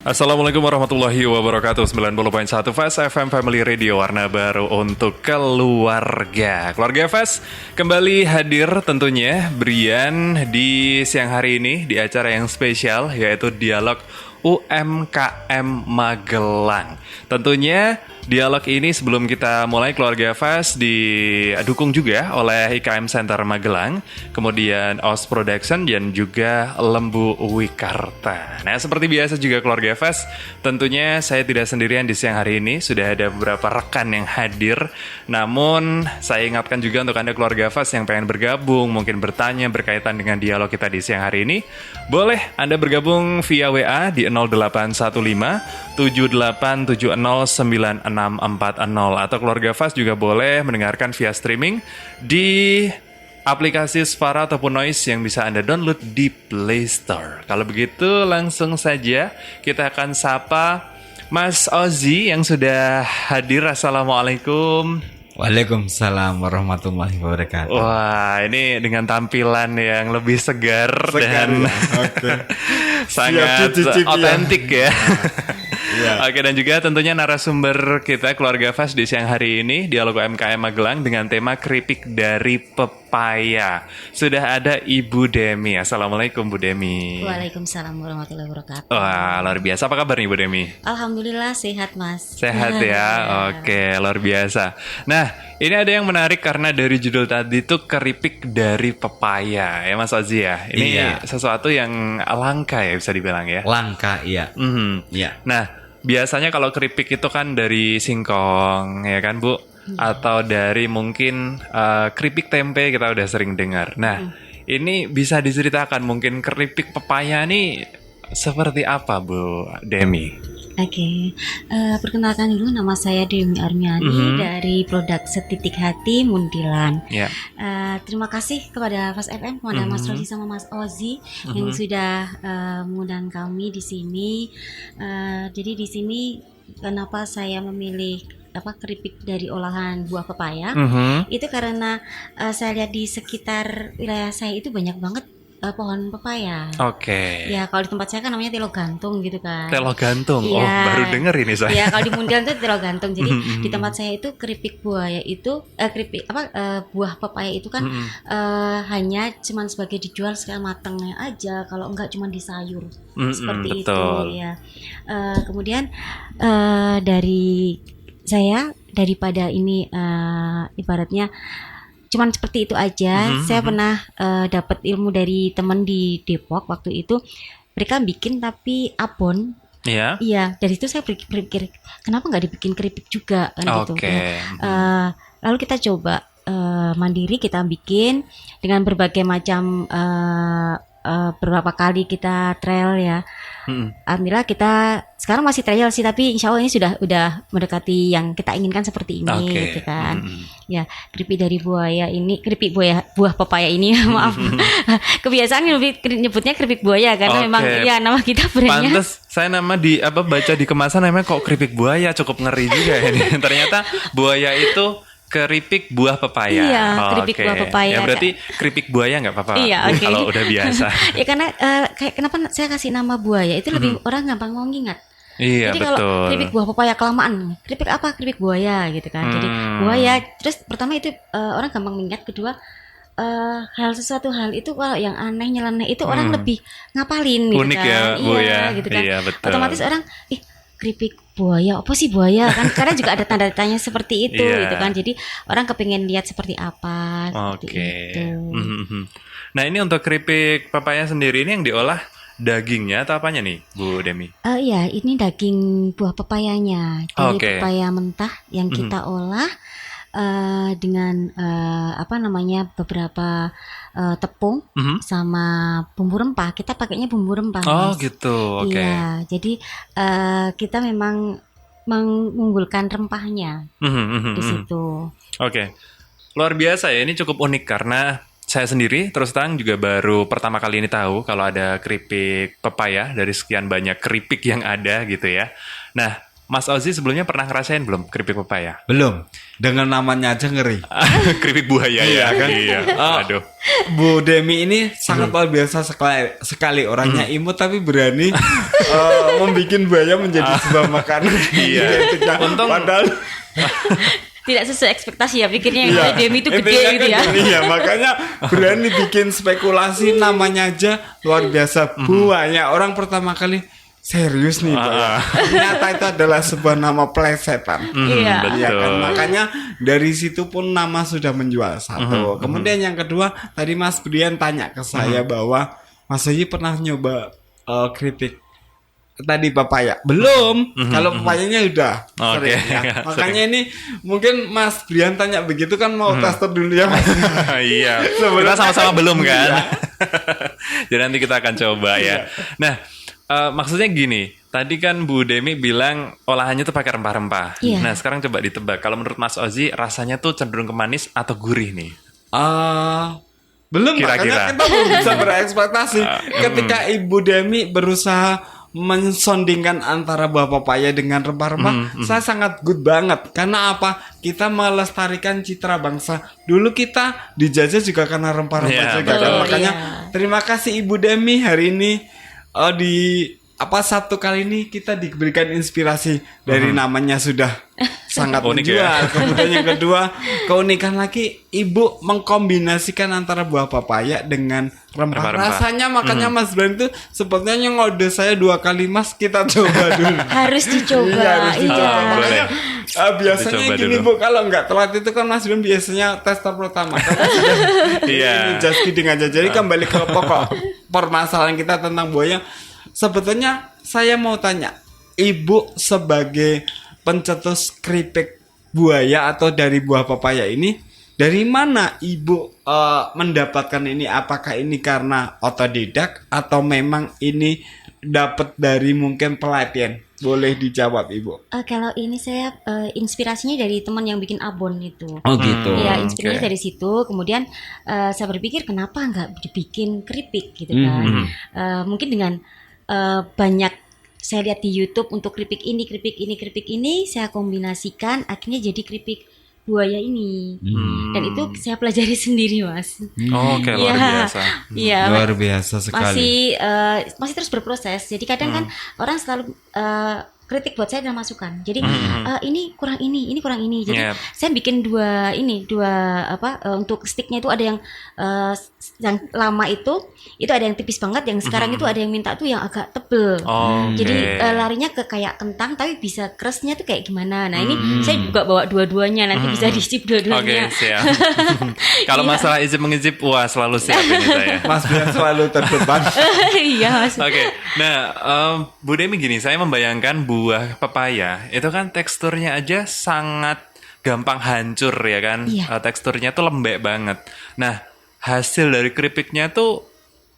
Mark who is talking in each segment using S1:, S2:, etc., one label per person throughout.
S1: Assalamualaikum warahmatullahi wabarakatuh. 90.1 Fast FM Family Radio, warna baru untuk keluarga. Keluarga Fast kembali hadir tentunya Brian di siang hari ini di acara yang spesial, yaitu Dialog UMKM Magelang. Tentunya dialog ini sebelum kita mulai, Keluarga Fast didukung juga oleh IKM Center Magelang, kemudian OS Production dan juga Lembu Wikarta. Nah, seperti biasa juga Keluarga Fast, tentunya saya tidak sendirian di siang hari ini, sudah ada beberapa rekan yang hadir. Namun saya ingatkan juga untuk Anda Keluarga Fast yang pengen bergabung, mungkin bertanya berkaitan dengan dialog kita di siang hari ini, boleh Anda bergabung via WA di 0815 78709640, atau Keluarga Fast juga boleh mendengarkan via streaming di aplikasi Spara ataupun Noise yang bisa Anda download di Play Store. Kalau begitu langsung saja kita akan sapa Mas Ozzy yang sudah hadir. Assalamualaikum.
S2: Waalaikumsalam warahmatullahi wabarakatuh.
S1: Wah, ini dengan tampilan yang lebih segar dan sangat otentik ya. Oke, dan juga tentunya narasumber kita Keluarga Fast di siang hari ini, Dialog UMKM Magelang dengan tema keripik dari pepaya. Sudah ada Ibu Demi. Assalamualaikum Bu Demi.
S3: Waalaikumsalam warahmatullahi wabarakatuh.
S1: Wah, luar biasa. Apa kabar nih Bu Demi?
S3: Alhamdulillah sehat Mas.
S1: Sehat ya. Oke, luar biasa. Nah, ini ada yang menarik karena dari judul tadi tuh keripik dari pepaya ya Mas Ozzy ya. Ini sesuatu yang langka ya bisa dibilang ya.
S2: Langka, iya. Iya.
S1: Nah, biasanya kalau keripik itu kan dari singkong ya kan Bu, atau dari mungkin keripik tempe kita udah sering dengar. Nah, ini bisa diceritakan mungkin keripik pepaya nih seperti apa Bu Demi?
S3: Oke, perkenalkan dulu, nama saya Demi Armiani dari produk Setitik Hati Muntilan. Terima kasih kepada Fast FM, kepada Mas Rozi sama Mas Ozzy yang sudah mengundang kami di sini. Jadi di sini kenapa saya memilih keripik dari olahan buah pepaya? Itu karena saya lihat di sekitar wilayah saya itu banyak banget pohon pepaya.
S1: Oke.
S3: Ya, kalau di tempat saya kan namanya telo gantung gitu kan.
S1: Telo gantung.
S3: Ya,
S1: oh, baru denger ini saya.
S3: Ya, kalau di Mundial itu telo gantung. Jadi di tempat saya itu keripik buaya itu buah pepaya itu kan hanya cuman sebagai dijual secara matangnya aja, kalau enggak cuman di sayur. Seperti
S1: betul.
S3: itu ya. Kemudian dari saya, daripada ini ibaratnya cuman seperti itu aja, saya pernah dapat ilmu dari teman di Depok waktu itu. Mereka bikin tapi abon. Iya, dari itu saya berpikir kenapa nggak dibikin keripik juga kan gitu. Lalu kita coba mandiri, kita bikin dengan berbagai macam beberapa kali kita trial ya. Alhamdulillah kita sekarang masih trial sih, tapi insya Allah ini udah mendekati yang kita inginkan seperti ini gitu kan. Ya, keripik dari buaya ini, keripik buah pepaya ini maaf. Kebiasaan nyebutnya keripik buaya karena memang ya nama kita brandnya.
S1: Pantes saya nama baca di kemasan namanya kok keripik buaya, cukup ngeri juga ini. Ternyata buaya itu keripik buah pepaya.
S3: Iya, keripik buah pepaya.
S1: Ya berarti keripik buaya nggak apa-apa kalau udah biasa.
S3: Ya karena kenapa saya kasih nama buaya itu lebih orang gampang mau ngingat.
S1: Iya,
S3: jadi
S1: betul.
S3: Kalau keripik buah pepaya kelamaan, keripik apa? Keripik buaya gitu kan. Jadi buaya. Terus pertama itu orang gampang mengingat. Kedua sesuatu hal itu kalau yang aneh nyeleneh itu orang lebih ngapalin gitu.
S1: Unik
S3: kan.
S1: ya Bu ya.
S3: Gitu kan.
S1: Iya, betul.
S3: Otomatis orang keripik buaya, apa sih buaya kan? Karena juga ada tanda tanya seperti itu gitu kan. Jadi orang kepingin lihat seperti apa. Itu.
S1: Nah, ini untuk keripik papaya sendiri ini yang diolah dagingnya atau apanya nih Bu Demi?
S3: Iya, ini daging buah pepayanya dari pepaya mentah yang kita olah dengan beberapa tepung sama bumbu rempah. Kita pakainya bumbu rempah.
S1: Oh
S3: Mas.
S1: gitu, oke.
S3: Iya, jadi kita memang mengunggulkan rempahnya di situ.
S1: Oke, luar biasa ya. Ini cukup unik karena saya sendiri terus terang juga baru pertama kali ini tahu kalau ada keripik pepaya dari sekian banyak keripik yang ada gitu ya. Nah, Mas Ozi sebelumnya pernah ngerasain belum keripik pepaya?
S2: Belum. Dengan namanya aja ngeri.
S1: Keripik buaya ya kan? Iya. Aduh.
S2: Bu Demi ini sangat luar biasa sekali orangnya imut tapi berani membuat buaya menjadi sebuah makanan.
S1: Iya. Untung
S2: Padahal
S3: Tidak sesuai ekspektasi ya, pikirnya yang Demi itu gede
S2: intinya
S3: gitu
S2: kan
S3: ya.
S2: Iya, makanya berani bikin spekulasi namanya aja luar biasa. Buaya orang pertama kali serius nih Pak. Ternyata itu adalah sebuah nama plesetan.
S3: Iya.
S2: Iya kan? Makanya dari situ pun nama sudah menjual satu. Kemudian yang kedua, tadi Mas Brian tanya ke saya bahwa Mas Oji pernah nyoba keripik tadi papaya. Belum. Kalau papayanya udah
S1: Oke.
S2: sering ya. Makanya ini mungkin Mas Brian tanya begitu kan mau tester dulu ya Mas.
S1: Iya.
S2: Sebelumnya
S1: Kita sama-sama
S2: kan-
S1: belum kan?
S2: Iya.
S1: Jadi nanti kita akan coba ya. Nah, maksudnya gini. Tadi kan Bu Demi bilang olahannya tuh pakai rempah-rempah.
S3: Iya.
S1: Nah, sekarang coba ditebak. Kalau menurut Mas Ozi rasanya tuh cenderung ke manis atau gurih nih?
S2: Belum,
S1: Kira-kira.
S2: makanya kita belum bisa berekspektasi. Ketika Ibu Demi berusaha mensondingkan antara buah papaya dengan rempah-rempah, saya sangat good banget. Karena apa? Kita melestarikan citra bangsa. Dulu kita dijajah juga karena rempah-rempah
S1: Iya,
S2: juga kan.
S3: betul.
S2: Makanya
S3: Iya.
S2: terima kasih Ibu Demi hari ini di satu kali ini kita diberikan inspirasi dari namanya sudah sangat
S1: Unik
S2: menjual.
S1: ya.
S2: Kemudian yang kedua, keunikan lagi ibu mengkombinasikan antara buah papaya dengan rempah.
S1: Rempah-rempah.
S2: Rasanya makanya Mas Brian itu sepertinya ngode saya 2 kali, Mas, kita coba dulu.
S3: Harus dicoba.
S2: Iya, harus dicoba.
S3: Iya.
S2: Makanya biasanya
S1: Dicoba
S2: gini
S1: dulu.
S2: Bu, kalau nggak telat itu kan Mas Brian biasanya tester pertama. Karena sudah
S1: Iya.
S2: ini just kidding aja. Jadi kembali ke pokok permasalahan kita tentang buaya. Sebetulnya saya mau tanya, Ibu sebagai pencetus keripik buaya atau dari buah papaya ini, dari mana Ibu mendapatkan ini? Apakah ini karena otodidak atau memang ini dapat dari mungkin pelatihan? Boleh dijawab Ibu.
S3: Kalau ini saya inspirasinya dari teman yang bikin abon itu.
S2: Oh gitu.
S3: Ya, inspirasinya
S1: oke.
S3: dari situ. Kemudian saya berpikir kenapa nggak dibikin keripik gitu kan? Mungkin dengan banyak saya lihat di YouTube untuk keripik ini, saya kombinasikan akhirnya jadi keripik buaya ini. Dan itu saya pelajari sendiri, Mas.
S1: Oh, oke, luar
S3: Iya.
S1: biasa.
S3: Iya,
S2: Luar biasa sekali.
S3: masih terus berproses. Jadi kadang kan orang selalu kritik buat saya dalam masukan. Jadi ini kurang ini kurang ini. Jadi
S1: Yep.
S3: saya bikin dua untuk sticknya itu ada yang lama itu ada yang tipis banget, yang sekarang itu ada yang minta tuh yang agak tebel.
S1: Oh,
S3: Jadi
S1: oke.
S3: larinya ke kayak kentang tapi bisa crustnya tuh kayak gimana. Nah ini saya juga bawa dua-duanya, nanti bisa
S1: Oke,
S3: diicip dua-duanya.
S1: siap. Kalau
S3: Iya.
S1: masalah izin mengizip, wah selalu siap ini saya.
S2: Mas Brian selalu terdepan.
S3: Iya, Mas.
S1: Oke, nah Bu Demi gini, saya membayangkan buah pepaya itu kan teksturnya aja sangat gampang hancur ya kan.
S3: Iya.
S1: Teksturnya tuh lembek banget. Nah, hasil dari keripiknya tuh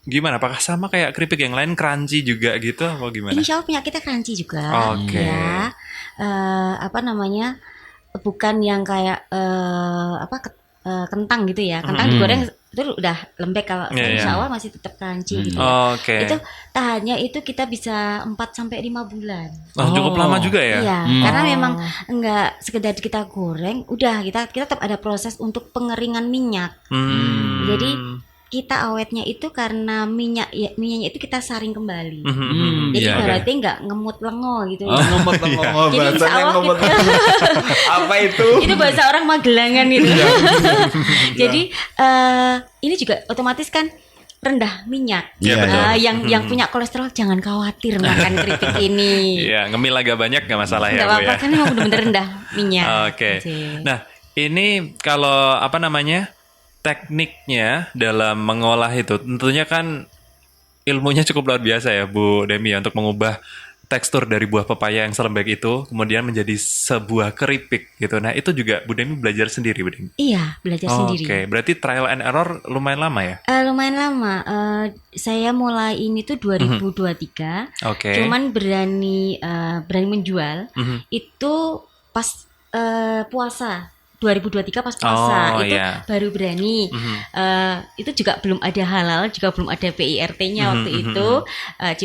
S1: gimana? Apakah sama kayak keripik yang lain crunchy juga gitu atau gimana?
S3: Insya Allah punya kita crunchy juga.
S1: Oke.
S3: Ya. Bukan yang kayak kentang gitu ya. Kentang digoreng itu udah lembek, kalau
S1: Iya,
S3: insya
S1: iya.
S3: Allah masih tetap crunchy gitu ya.
S1: Oke.
S3: Itu tahannya itu kita bisa 4-5 bulan.
S1: Oh, cukup lama juga ya?
S3: Iya, karena memang enggak sekedar kita goreng, udah kita tetap ada proses untuk pengeringan minyak. Jadi kita awetnya itu karena minyaknya itu kita saring kembali. Jadi
S1: iya,
S3: berarti enggak ngemut lengo gitu.
S2: Ngomong-ngomong
S3: Jadi insya
S2: bahasanya
S3: Allah
S2: ngomong. Apa itu?
S3: Itu bahasa orang Magelangan gitu. Jadi ini juga otomatis kan rendah minyak.
S1: Iya, betul.
S3: Yang punya kolesterol jangan khawatir makan keripik ini.
S1: Iya, ngemil agak banyak nggak masalah ya
S3: Enggak
S1: Bu
S3: apa-apa
S1: ya?
S3: kan memang benar-benar rendah minyak.
S1: Oke.
S3: Gitu.
S1: Nah, ini kalau tekniknya dalam mengolah itu tentunya kan ilmunya cukup luar biasa ya Bu Demi ya, untuk mengubah tekstur dari buah pepaya yang selembek itu kemudian menjadi sebuah keripik gitu. Nah, itu juga Bu Demi belajar sendiri, Bu Demi.
S3: Iya, belajar sendiri.
S1: Oke, berarti trial and error lumayan lama ya?
S3: Lumayan lama. Saya mulai ini tuh 2023.
S1: Oke.
S3: Cuman berani menjual itu pas puasa. 2023 pas puasa
S1: Oh,
S3: itu
S1: iya.
S3: baru berani. Itu juga belum ada halal, juga belum ada PIRT-nya waktu itu.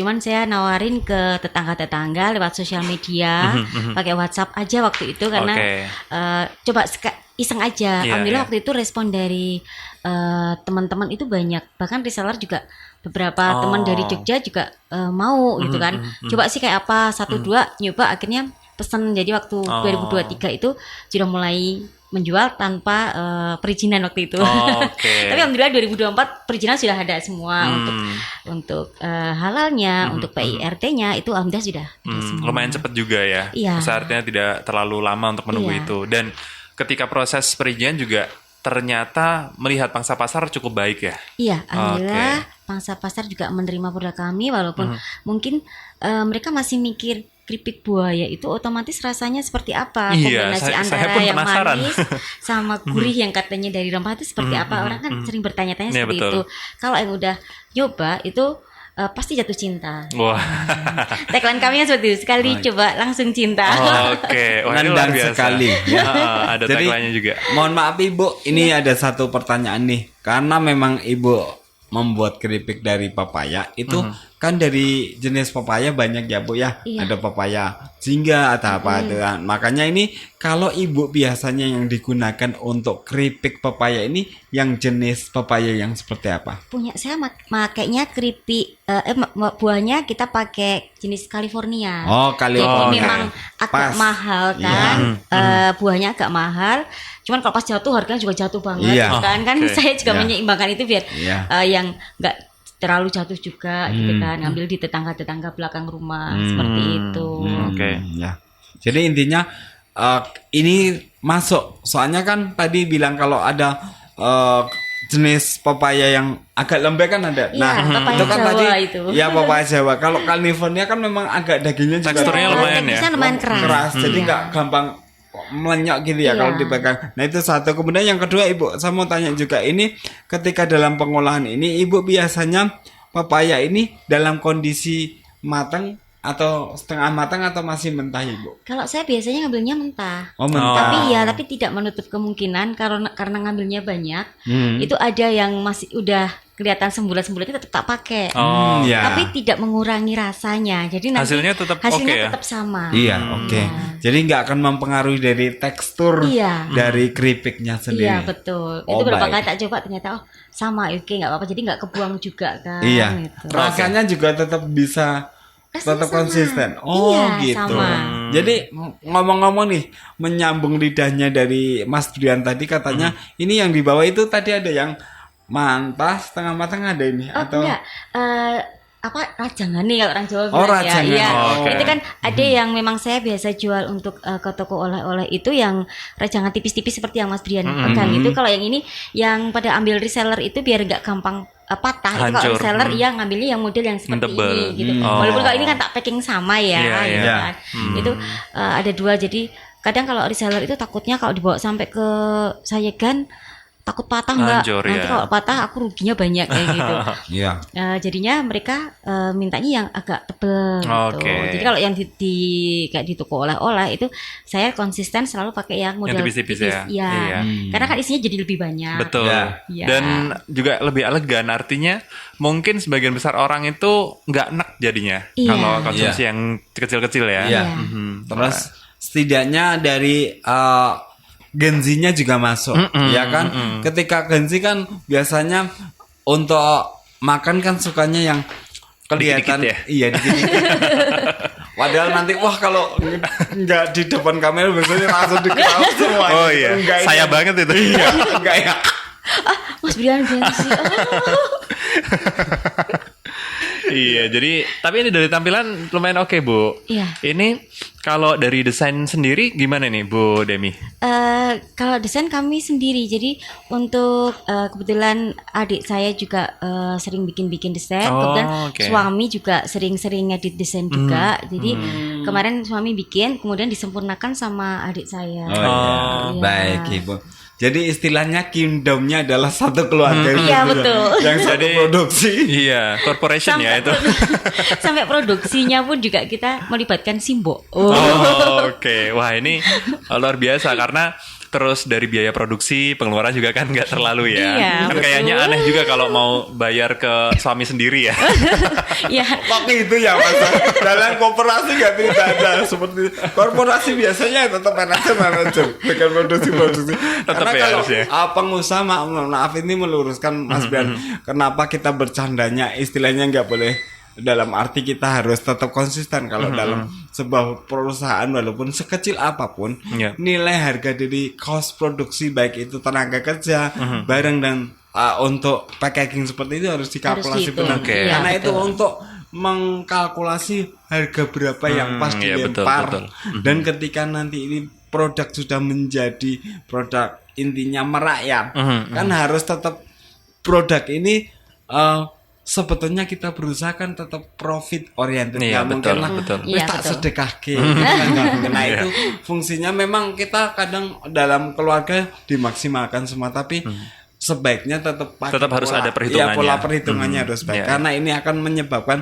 S3: Cuman saya nawarin ke tetangga-tetangga lewat sosial media, pakai WhatsApp aja waktu itu karena
S1: Oke.
S3: coba iseng aja.
S1: Iya,
S3: Alhamdulillah
S1: iya.
S3: waktu itu respon dari teman-teman itu banyak. Bahkan reseller juga beberapa teman dari Jogja juga mau gitu kan. Coba sih kayak apa, 1-2 nyoba akhirnya pesen. Jadi waktu 2023 itu sudah mulai menjual tanpa perizinan waktu itu.
S1: Oke.
S3: Tapi alhamdulillah 2024 perizinan sudah ada semua untuk halalnya, untuk PIRT-nya itu alhamdulillah sudah ada semua.
S1: Lumayan cepet juga ya.
S3: Iya.
S1: Artinya tidak terlalu lama untuk menunggu
S3: Iya.
S1: itu. Dan ketika proses perizinan juga ternyata melihat pangsa pasar cukup baik ya.
S3: Iya, alhamdulillah pangsa pasar juga menerima produk kami walaupun mungkin mereka masih mikir keripik buaya itu otomatis rasanya seperti apa,
S1: Iya,
S3: kombinasi
S1: saya
S3: antara
S1: pun
S3: yang
S1: penasaran.
S3: manis sama gurih yang katanya dari rempah itu seperti apa. Orang kan sering bertanya-tanya
S1: Iya,
S3: seperti
S1: betul.
S3: itu. Kalau yang udah nyoba itu pasti jatuh cinta.
S1: Wah.
S3: Tagline kami seperti itu, sekali coba langsung cinta.
S1: Oke. Wah, ini luar
S2: Nendang
S1: biasa.
S2: sekali, ya.
S1: Ada
S2: Jadi,
S1: tagline-nya juga.
S2: Mohon maaf Ibu, ini ada satu pertanyaan nih. Karena memang Ibu membuat keripik dari papaya itu kan dari jenis papaya banyak ya Bu ya.
S3: Iya.
S2: Ada papaya jingga atau apa itu. Nah, makanya ini kalau Ibu biasanya yang digunakan untuk keripik papaya ini yang jenis papaya yang seperti apa?
S3: Punya saya makainya keripik buahnya kita pakai jenis California.
S2: Oh, California.
S3: Memang agak
S2: Pas.
S3: mahal kan, buahnya agak mahal. Cuman kalau pas jatuh harganya juga jatuh banget,
S2: Iya.
S3: kan?
S1: Oke.
S3: Saya juga
S2: Iya.
S3: menyeimbangkan itu biar
S2: Iya.
S3: yang nggak terlalu jatuh juga, gitu kan? Ngambil di tetangga-tetangga belakang rumah seperti itu.
S1: Oke.
S2: Ya. Jadi intinya ini masuk. Soalnya kan tadi bilang kalau ada jenis papaya yang agak lembek kan ada.
S3: Iya, papaya
S2: itu kan
S3: Jawa
S2: tadi
S3: itu.
S2: ya papaya Jawa. Kalau California kan memang agak dagingnya juga
S1: Teksturnya lumayan ya.
S3: Teknisnya lumayan keras.
S2: Jadi nggak gampang melenyok gitu ya
S3: Iya.
S2: kalau dipegang. Nah itu satu. Kemudian yang kedua Ibu, saya mau tanya juga ini ketika dalam pengolahan ini Ibu biasanya papaya ini dalam kondisi matang atau setengah matang atau masih mentah Ibu?
S3: Kalau saya biasanya ngambilnya mentah.
S2: Oh mentah.
S3: Tapi tidak menutup kemungkinan karena ngambilnya banyak,
S2: Hmm.
S3: itu ada yang masih udah kelihatan sembulat-sembulat itu tetap tak pakai.
S1: Oh.
S2: Ya.
S3: Tapi tidak mengurangi rasanya. Jadi nanti
S1: Hasilnya tetap
S3: hasilnya
S1: oke ya?
S3: tetap sama.
S2: Iya, oke. Jadi nggak akan mempengaruhi dari tekstur
S3: Iya.
S2: dari keripiknya sendiri.
S3: Iya betul.
S2: Oh,
S3: Itu beberapa
S2: baik.
S3: kali tak coba ternyata sama, oke nggak apa-apa. Jadi nggak kebuang juga kan.
S2: Iya.
S3: Gitu.
S2: Rasanya juga tetap bisa
S3: Rasanya
S2: tetap
S3: sama.
S2: konsisten. Oh,
S3: Iya,
S2: gitu.
S3: sama.
S2: Jadi ngomong-ngomong nih, menyambung lidahnya dari Mas Brian tadi katanya ini yang di bawah itu tadi ada yang mentah, setengah matang ada ini
S3: Oh
S2: atau
S3: enggak, rajangan nih kalau orang Jawa
S2: Oh,
S3: bilang ya.
S2: rajangan.
S3: Iya.
S1: Oh, oke.
S3: Itu kan ada yang memang saya biasa jual untuk ke toko oleh-oleh itu yang rajangan tipis-tipis seperti yang Mas Brian pegang itu. Kalau yang ini yang pada ambil reseller itu biar nggak gampang patah. Itu kalau
S1: Hancur.
S3: reseller yang ngambilnya yang model yang seperti
S1: Tebel.
S3: ini gitu.
S1: Oh.
S3: Walaupun kalau ini kan tak packing sama ya,
S1: Iya,
S3: gitu
S2: iya.
S3: kan. Itu ada dua. Jadi kadang kalau reseller itu takutnya kalau dibawa sampai ke Sayegan takut patah enggak.
S1: Hancur,
S3: Nanti
S1: ya.
S3: kalau patah aku ruginya banyak kayak gitu.
S2: Iya.
S3: Jadinya mereka mintanya yang agak tebel gitu.
S1: Oke.
S3: Jadi kalau yang kayak di toko oleh-oleh itu saya konsisten selalu pakai yang model
S1: tipis-tipis ya?
S3: Iya.
S1: Iya.
S3: Karena kan isinya jadi lebih banyak.
S1: Betul.
S2: Ya.
S3: Iya.
S1: Dan juga lebih elegan, artinya mungkin sebagian besar orang itu nggak enak jadinya
S3: Iya.
S1: kalau konsumsi yang kecil-kecil ya.
S2: Iya.
S1: Mhm.
S2: Terus setidaknya dari genzinya juga masuk, ya kan? Ketika genzi kan biasanya untuk makan kan sukanya yang kelihatan,
S1: Dikit-dikit ya?
S2: iya dikit-dikit. Padahal nanti wah kalau nggak di depan kamera biasanya langsung diketahui semua.
S1: Oh iya,
S2: Enggak,
S1: saya
S2: ini.
S1: banget itu.
S2: Iya, enggak ya.
S3: Mas Brian gengsi.
S1: Iya, jadi tapi ini dari tampilan lumayan oke, Bu.
S3: Iya.
S1: Ini kalau dari desain sendiri gimana nih, Bu Demi?
S3: Kalau desain kami sendiri, jadi untuk kebetulan adik saya juga sering bikin desain,
S1: Oh,
S3: kemudian
S1: oke.
S3: suami juga sering-sering ngedit desain juga. Jadi kemarin suami bikin, kemudian disempurnakan sama adik saya.
S2: Oh, iya.
S3: Iya.
S2: Baik, Ibu. Jadi istilahnya kingdomnya adalah satu keluarga.
S3: Iya,
S2: gitu ya.
S3: betul.
S2: Yang satu
S1: Jadi-
S2: produksi.
S1: Iya, corporation ya itu.
S3: Sampai produksinya pun juga kita melibatkan Simbo.
S1: Oh, oke. Wah, ini luar biasa karena terus dari biaya produksi, pengeluaran juga kan nggak terlalu ya.
S3: Iya,
S1: Kan
S3: betul.
S1: kayaknya aneh juga kalau mau bayar ke suami sendiri ya.
S3: Ya,
S2: Tapi itu ya Mas, dalam korporasi nggak tidak ada seperti itu. Korporasi biasanya tetap manajer bukan produksi.
S1: Tetap
S2: Karena
S1: ya
S2: kalau
S1: harusnya.
S2: pengusaha maaf ini meluruskan Mas Bian, kenapa kita bercandanya istilahnya nggak boleh dalam arti kita harus tetap konsisten kalau dalam sebuah perusahaan walaupun sekecil apapun
S1: Iya.
S2: nilai harga dari cost produksi baik itu tenaga kerja, barang dan untuk packaging seperti itu harus dikalkulasi
S3: dihitung.
S2: benar.
S1: Oke.
S3: Iya,
S2: Karena itu
S3: betul.
S2: untuk mengkalkulasi harga berapa yang pas
S1: iya,
S2: dilempar
S1: betul.
S2: dan ketika nanti ini produk sudah menjadi produk intinya merakyat kan harus tetap produk ini sebetulnya kita berusaha kan tetap profit oriented.
S1: Iya,
S2: Nggak mungkin
S1: betul,
S2: lah
S1: betul.
S2: wis
S3: Iya,
S2: tak
S3: betul.
S2: sedekah nggak mungkin. Nah itu fungsinya memang kita kadang dalam keluarga dimaksimalkan semua tapi sebaiknya tetap pakai
S1: Tetap harus ada perhitungannya.
S2: Iya, pola perhitungannya harus baik
S1: Iya.
S2: karena ini akan menyebabkan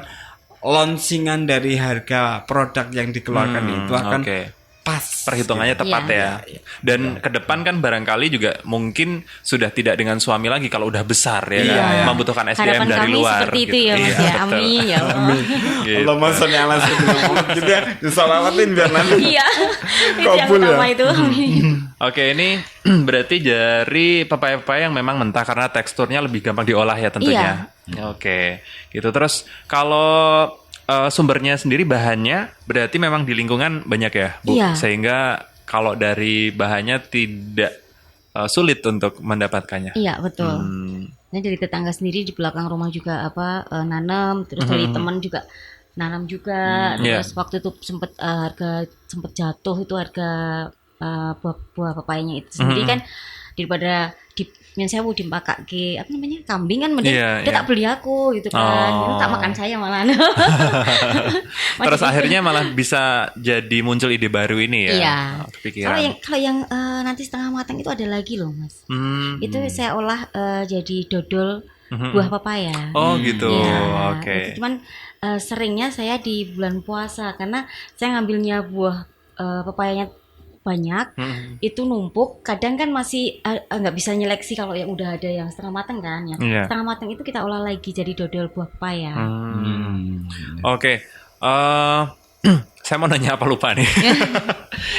S2: launcingan dari harga produk yang dikeluarkan itu akan
S1: oke.
S2: pas.
S1: Perhitungannya tepat
S3: Iya.
S1: ya. Dan ke depan kan barangkali juga mungkin sudah tidak dengan suami lagi kalau udah besar ya kan.
S2: Iya.
S1: Membutuhkan SDM
S3: harapan
S1: dari
S3: kami
S1: luar.
S3: seperti itu
S1: gitu.
S3: ya Mas
S1: Iya,
S3: ya.
S1: betul.
S3: Amin ya Allah.
S1: Gitu.
S2: Allah sholli ala sayyidina Muhammad gitu ya. Disolawatin biar nanti.
S3: Iya. Itu yang
S2: Kabul ya.
S3: utama itu.
S1: Oke, ini berarti dari pepaya-pepaya yang memang mentah karena teksturnya lebih gampang diolah ya tentunya. Oke, gitu. Terus kalau sumbernya sendiri bahannya berarti memang di lingkungan banyak ya, Bu.
S3: Iya.
S1: Sehingga kalau dari bahannya tidak sulit untuk mendapatkannya.
S3: Iya, betul.
S1: Hmm.
S3: Nah, dari tetangga sendiri di belakang rumah juga nanam, terus dari teman juga nanam juga.
S1: Iya.
S3: Terus waktu itu sempat harga sempat jatuh itu harga buah papayanya itu sendiri kan daripada yang saya mau dipakai apa namanya kambing kan mending
S1: Iya,
S3: udah
S1: iya.
S3: tak beli aku gitu kan.
S1: Oh.
S3: Itu tak makan saya malah.
S1: Terus akhirnya malah bisa jadi muncul ide baru ini ya.
S3: Iya.
S1: Kepikiran.
S3: Kalau yang nanti setengah matang itu ada lagi loh Mas.
S1: Hmm.
S3: Itu saya olah jadi dodol buah papaya.
S1: Oh gitu.
S3: Iya,
S1: Oke.
S3: itu cuman seringnya saya di bulan puasa karena saya ngambilnya buah papayanya banyak, itu numpuk. Kadang kan masih nggak bisa nyeleksi kalau yang udah ada yang setengah matang kan ya.
S1: Iya.
S3: Setengah matang itu kita olah lagi jadi dodol buah papaya.
S1: Oke, saya mau nanya apa lupa nih.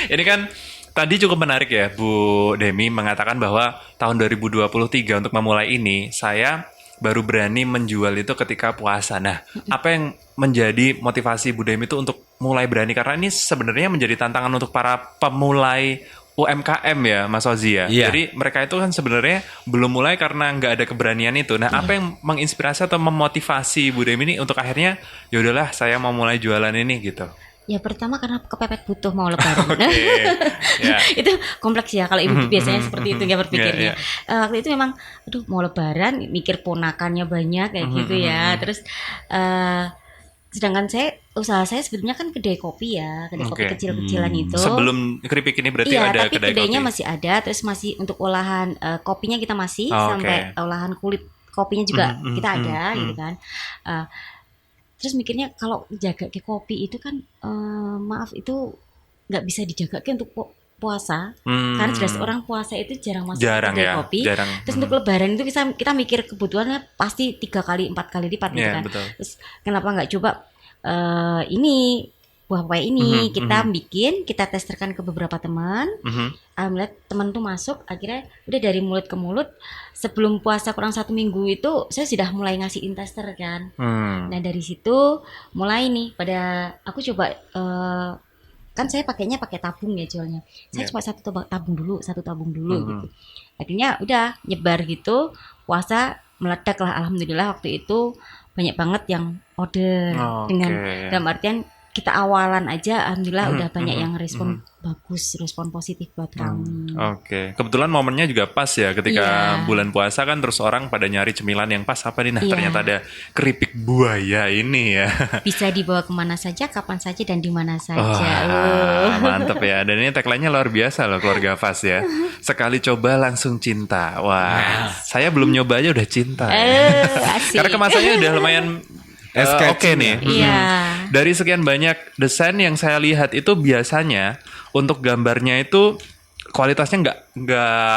S1: Ini kan tadi cukup menarik ya, Bu Demi mengatakan bahwa tahun 2023 untuk memulai ini saya baru berani menjual itu ketika puasa. Nah, apa yang menjadi motivasi Bu Demi itu untuk mulai berani? Karena ini sebenarnya menjadi tantangan untuk para pemulai UMKM ya, Mas Ozi ya.
S2: Iya.
S1: Jadi mereka itu kan sebenarnya belum mulai karena nggak ada keberanian itu. Nah, apa yang menginspirasi atau memotivasi Bu Demi ini untuk akhirnya ya udahlah saya mau mulai jualan ini gitu.
S3: Ya pertama karena kepepet butuh mau lebaran.
S1: Ya.
S3: Itu kompleks ya kalau ibu biasanya seperti itu ya berpikirnya.
S1: Iya,
S3: Waktu itu memang aduh mau lebaran mikir ponakannya banyak kayak gitu ya. Terus sedangkan usaha saya sebenarnya kan kedai kopi ya, kedai kopi
S1: Oke.
S3: kecil-kecilan itu.
S1: Sebelum keripik ini berarti
S3: Iya,
S1: ada
S3: tapi
S1: kedai
S3: kedainya
S1: kopi.
S3: masih ada, terus masih untuk olahan kopinya kita masih
S1: Oh,
S3: sampai
S1: oke.
S3: olahan kulit kopinya juga kita ada gitu kan. Terus mikirnya kalau jaga ke kopi itu kan maaf itu nggak bisa dijaga ke untuk puasa karena jelas orang puasa itu jarang masuk
S1: Jarang
S3: kedai
S1: ya,
S3: kopi.
S1: jarang.
S3: Terus untuk lebaran itu kita mikir kebutuhannya pasti 3 kali 4 kali lipat gitu
S1: Iya,
S3: kan.
S1: betul.
S3: Terus kenapa nggak coba ini buah papaya ini kita bikin, kita testerkan ke beberapa teman. Alhamdulillah teman tuh masuk, akhirnya udah dari mulut ke mulut. Sebelum puasa kurang 1 minggu itu saya sudah mulai ngasihin tester kan. Nah dari situ mulai nih pada aku coba kan saya pakainya pakai tabung ya jualnya. Saya cuma satu tabung dulu gitu. Akhirnya udah nyebar gitu. Puasa meledak lah alhamdulillah waktu itu banyak banget yang order dengan dalam artian kita awalan aja alhamdulillah udah banyak yang respon bagus, respon positif buat kami.
S1: Oke, kebetulan momennya juga pas ya ketika
S3: Iya.
S1: bulan puasa kan terus orang pada nyari cemilan yang pas apa nih? Nah
S3: Iya.
S1: ternyata ada keripik buaya ini ya.
S3: Bisa dibawa kemana saja, kapan saja dan di mana saja.
S1: Wah, mantep ya. Dan ini tagline-nya luar biasa loh keluarga Fas ya. Sekali coba langsung cinta. Wah, saya belum nyoba aja udah cinta.
S3: Asik.
S1: Karena kemasannya udah lumayan oke nih.
S3: Iya.
S1: Dari sekian banyak desain yang saya lihat itu biasanya untuk gambarnya itu kualitasnya nggak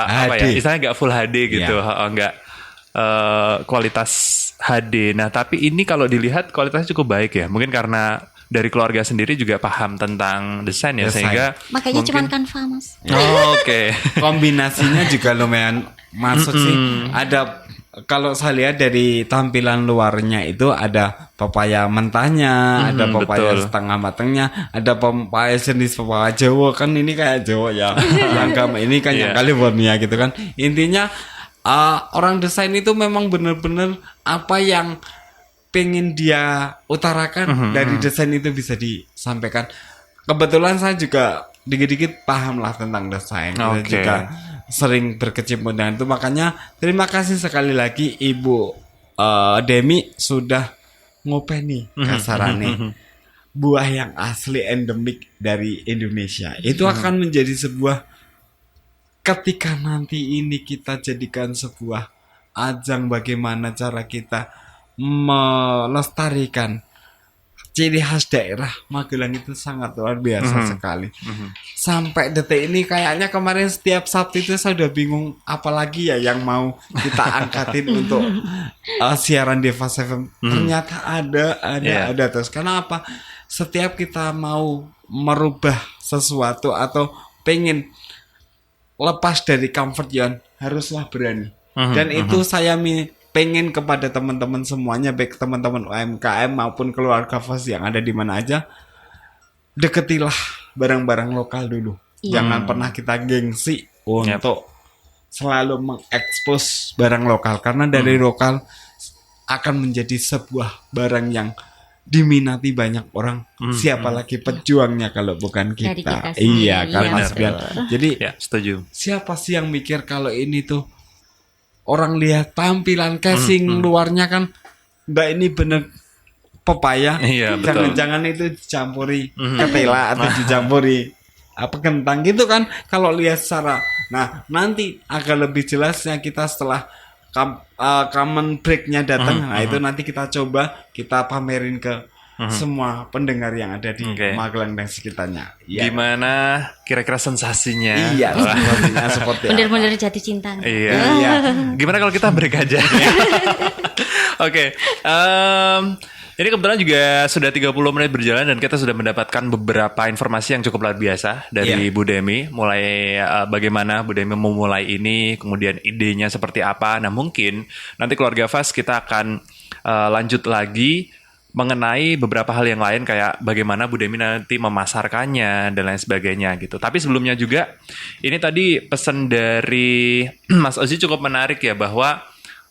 S1: apa ya,
S2: HD.
S1: istilahnya nggak full HD gitu, nggak kualitas HD. Nah tapi ini kalau dilihat kualitasnya cukup baik ya, mungkin karena dari keluarga sendiri juga paham tentang desain ya,
S2: Desain.
S1: sehingga
S3: Makanya
S1: mungkin-
S3: cuman Canva, Mas.
S1: Oh, oke.
S2: Kombinasinya juga lumayan masuk sih. Ada, kalau saya lihat dari tampilan luarnya itu ada pepaya mentahnya, ada pepaya
S1: betul.
S2: setengah matangnya, ada pepaya jenis pepaya Jawa, kan ini kayak Jawa ya. Yang ini kan yang
S1: Iya.
S2: California gitu kan. Intinya orang desain itu memang benar-benar apa yang pengen dia utarakan dari desain itu bisa disampaikan. Kebetulan saya juga dikit-dikit paham lah tentang desain. Saya
S1: Oke.
S2: juga sering berkecimpung dengan itu. Makanya terima kasih sekali lagi Ibu Demi sudah ngopeni kasarannya buah yang asli endemik dari Indonesia. Itu akan menjadi sebuah, ketika nanti ini kita jadikan sebuah ajang bagaimana cara kita melestarikan ciri khas daerah Magelang, itu sangat luar biasa sekali. Sampai detik ini kayaknya kemarin setiap Sabtu itu saya udah bingung apalagi ya yang mau kita angkatin untuk siaran di Fast FM. Ternyata
S1: Iya.
S2: ada terus. Karena apa? Setiap kita mau merubah sesuatu atau pengen lepas dari comfort zone, haruslah berani. Dan itu saya pengen kepada teman-teman semuanya, baik teman-teman UMKM maupun keluarga Fast yang ada di mana aja, deketilah barang-barang lokal dulu.
S3: Iya.
S2: Jangan pernah kita gengsi untuk selalu mengekspos barang lokal, karena dari lokal akan menjadi sebuah barang yang diminati banyak orang. Siapa lagi pejuangnya kalau bukan
S3: Dari
S2: kita?
S3: kita sendiri.
S2: Iya kan
S3: Iya,
S2: Mas
S3: betul.
S2: Bian. Jadi
S1: Ya, setuju.
S2: siapa sih yang mikir kalau ini tuh orang lihat tampilan casing luarnya kan, mbak ini bener pepaya.
S1: Iya, betul.
S2: Jangan-jangan itu dicampuri ketela atau dicampuri apa kentang gitu kan, kalau lihat secara. Nah nanti agak lebih jelasnya kita setelah common break-nya datang. Nah itu nanti kita coba kita pamerin ke semua pendengar yang ada di
S1: Oke.
S2: Magelang dan sekitarnya. Iya.
S1: Gimana kira-kira sensasinya?
S2: Iya,
S1: Wah,
S2: sepertinya seperti apa.
S3: Bener-bener jatuh cinta.
S1: iya.
S2: Iya.
S1: Gimana kalau kita break aja? Oke. Ini kebetulan juga sudah 30 menit berjalan dan kita sudah mendapatkan beberapa informasi yang cukup luar biasa dari
S2: Iya.
S1: Bu Demi. Mulai bagaimana Bu Demi memulai ini, kemudian idenya seperti apa. Nah mungkin nanti keluarga Fast kita akan lanjut lagi mengenai beberapa hal yang lain, kayak bagaimana Bu Demi nanti memasarkannya dan lain sebagainya gitu. Tapi sebelumnya juga ini tadi pesan dari Mas Ozi cukup menarik ya, bahwa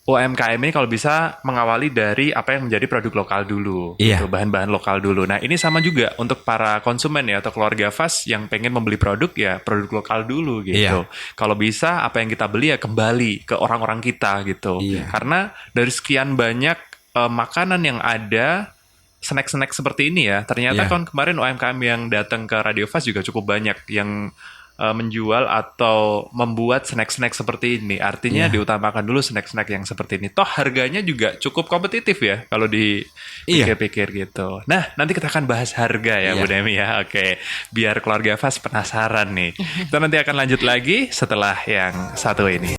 S1: UMKM ini kalau bisa mengawali dari apa yang menjadi produk lokal dulu,
S2: Iya.
S1: gitu, bahan-bahan lokal dulu. Nah ini sama juga untuk para konsumen ya, atau keluarga Fast yang pengen membeli produk, ya produk lokal dulu gitu.
S2: Iya.
S1: Kalau bisa apa yang kita beli ya kembali ke orang-orang kita gitu.
S2: Iya.
S1: Karena dari sekian banyak makanan yang ada, snack-snack seperti ini ya, ternyata
S2: Iya.
S1: kan kemarin UMKM yang datang ke Radio Fast juga cukup banyak yang menjual atau membuat snack-snack seperti ini. Artinya
S2: Iya.
S1: diutamakan dulu snack-snack yang seperti ini. Toh harganya juga cukup kompetitif ya kalau
S2: Iya.
S1: dipikir-pikir gitu. Nah, nanti kita akan bahas harga ya
S2: Iya.
S1: Bu Demi ya. Oke, biar keluarga Fast penasaran nih. Kita nanti akan lanjut lagi setelah yang satu ini.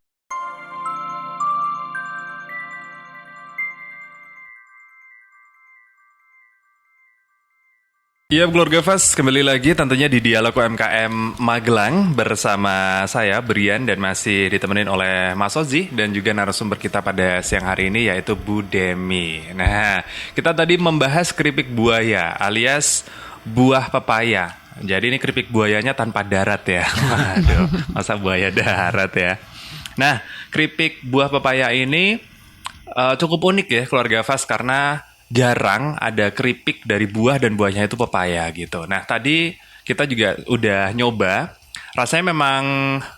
S1: Ya, keluarga Fast, kembali lagi tentunya di Dialog UMKM Magelang bersama saya, Brian, dan masih ditemenin oleh Mas Ozi dan juga narasumber kita pada siang hari ini yaitu Bu Demi. Nah, kita tadi membahas keripik buaya alias buah pepaya. Jadi ini keripik buayanya tanpa darat ya. Waduh, masa buaya darat ya. Nah, keripik buah pepaya ini cukup unik ya keluarga Fast, karena jarang ada keripik dari buah dan buahnya itu pepaya gitu. Nah tadi kita juga udah nyoba, rasanya memang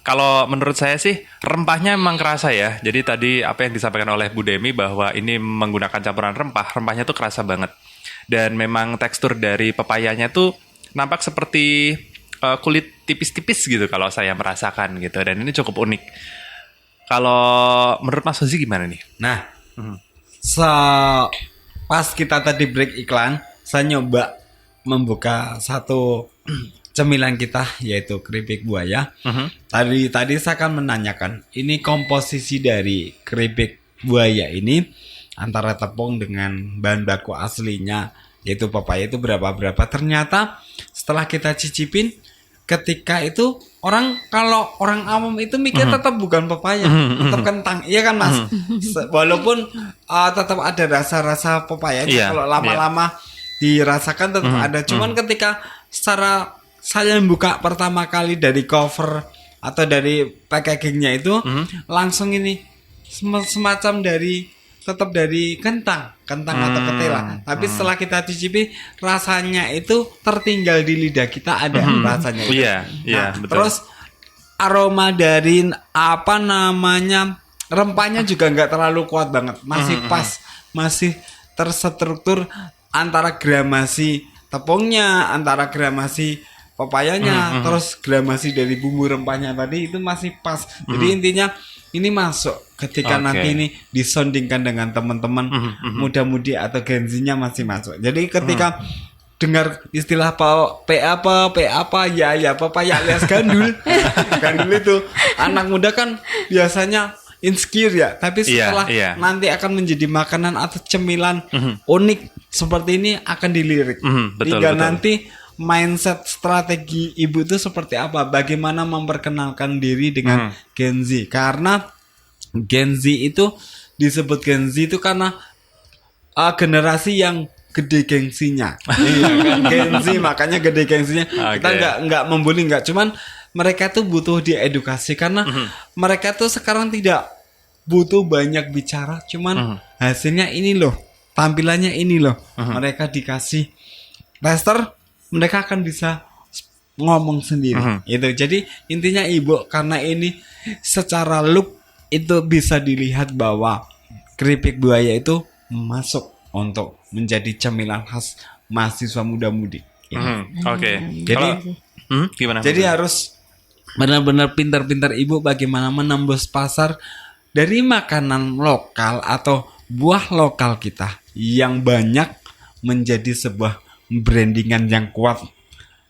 S1: kalau menurut saya sih rempahnya memang kerasa ya. Jadi tadi apa yang disampaikan oleh Bu Demi bahwa ini menggunakan campuran rempah, rempahnya tuh kerasa banget. Dan memang tekstur dari pepayanya tuh nampak seperti kulit tipis-tipis gitu kalau saya merasakan gitu. Dan ini cukup unik. Kalau menurut Mas Ozi gimana nih?
S2: Nah, pas kita tadi break iklan, saya nyoba membuka satu cemilan kita yaitu keripik buaya. Tadi saya akan menanyakan, ini komposisi dari keripik buaya ini antara tepung dengan bahan baku aslinya yaitu pepaya itu berapa. Ternyata setelah kita cicipin, ketika itu kalau orang awam itu mikir tetap bukan pepaya, tetap kentang, iya kan Mas? Walaupun tetap ada rasa-rasa pepayanya, kalau lama-lama dirasakan tetap ada. Cuman ketika secara saya buka pertama kali dari cover atau dari packagingnya itu langsung ini semacam tetap dari kentang atau ketela. Tapi setelah kita cicipi rasanya itu tertinggal di lidah kita ada rasanya.
S1: Iya, betul.
S2: Terus aroma dari rempahnya juga nggak terlalu kuat banget, masih pas, masih terstruktur antara gramasi tepungnya, antara gramasi pepayanya, terus gramasi dari bumbu rempahnya tadi itu masih pas. Jadi intinya ini masuk ketika nanti ini disondingkan dengan teman-teman muda-mudi atau Gen Z-nya masih masuk. Jadi ketika dengar istilah PA ya pepaya alias gandul. Gandul itu anak muda kan biasanya insecure ya, tapi setelah nanti akan menjadi makanan atau cemilan unik seperti ini akan dilirik.
S1: Betul.
S2: Nanti mindset strategi ibu itu seperti apa? Bagaimana memperkenalkan diri dengan Gen Z? Karena Gen Z itu disebut Gen Z itu karena generasi yang gede gengsinya. Iya kan, Gen Z makanya gede gengsinya. Kita nggak membuli, nggak, cuman mereka tuh butuh diedukasi karena mereka tuh sekarang tidak butuh banyak bicara, cuman hasilnya ini loh, tampilannya ini loh. Mereka dikasih tester, mereka akan bisa ngomong sendiri. Itu. Jadi intinya ibu, karena ini secara look itu bisa dilihat bahwa keripik buaya itu masuk untuk menjadi cemilan khas mahasiswa muda-mudi.
S1: Oke.
S2: Jadi
S1: gimana?
S2: Jadi harus benar-benar pintar-pintar ibu bagaimana menembus pasar dari makanan lokal atau buah lokal kita yang banyak menjadi sebuah brandingan yang kuat.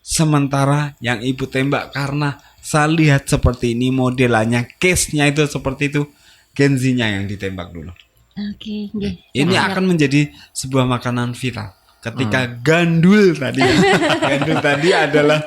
S2: Sementara yang ibu tembak, karena saya lihat seperti ini modelannya, case-nya itu seperti itu, Gen Z-nya yang ditembak dulu.
S3: Oke.
S2: Ini akan menjadi sebuah makanan viral. Ketika gandul tadi adalah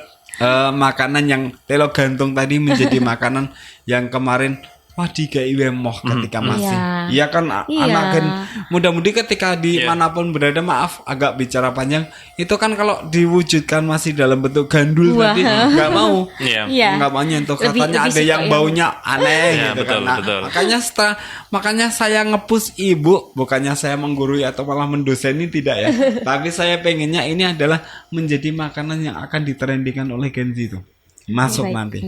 S2: makanan yang telo gantung tadi menjadi makanan yang kemarin digai wemoh ketika masih. Iya kan anak kan muda-mudi ketika dimanapun berada, maaf agak bicara panjang, itu kan kalau diwujudkan masih dalam bentuk gandul tadi nggak mau, nggak mau nyentuh, katanya ada yang baunya aneh gitu kan. Makanya saya nge-push ibu, bukannya saya menggurui atau malah mendoseni, tidak ya. Tapi saya pengennya ini adalah menjadi makanan yang akan ditrendingkan oleh Gen Z itu. Masuk nanti.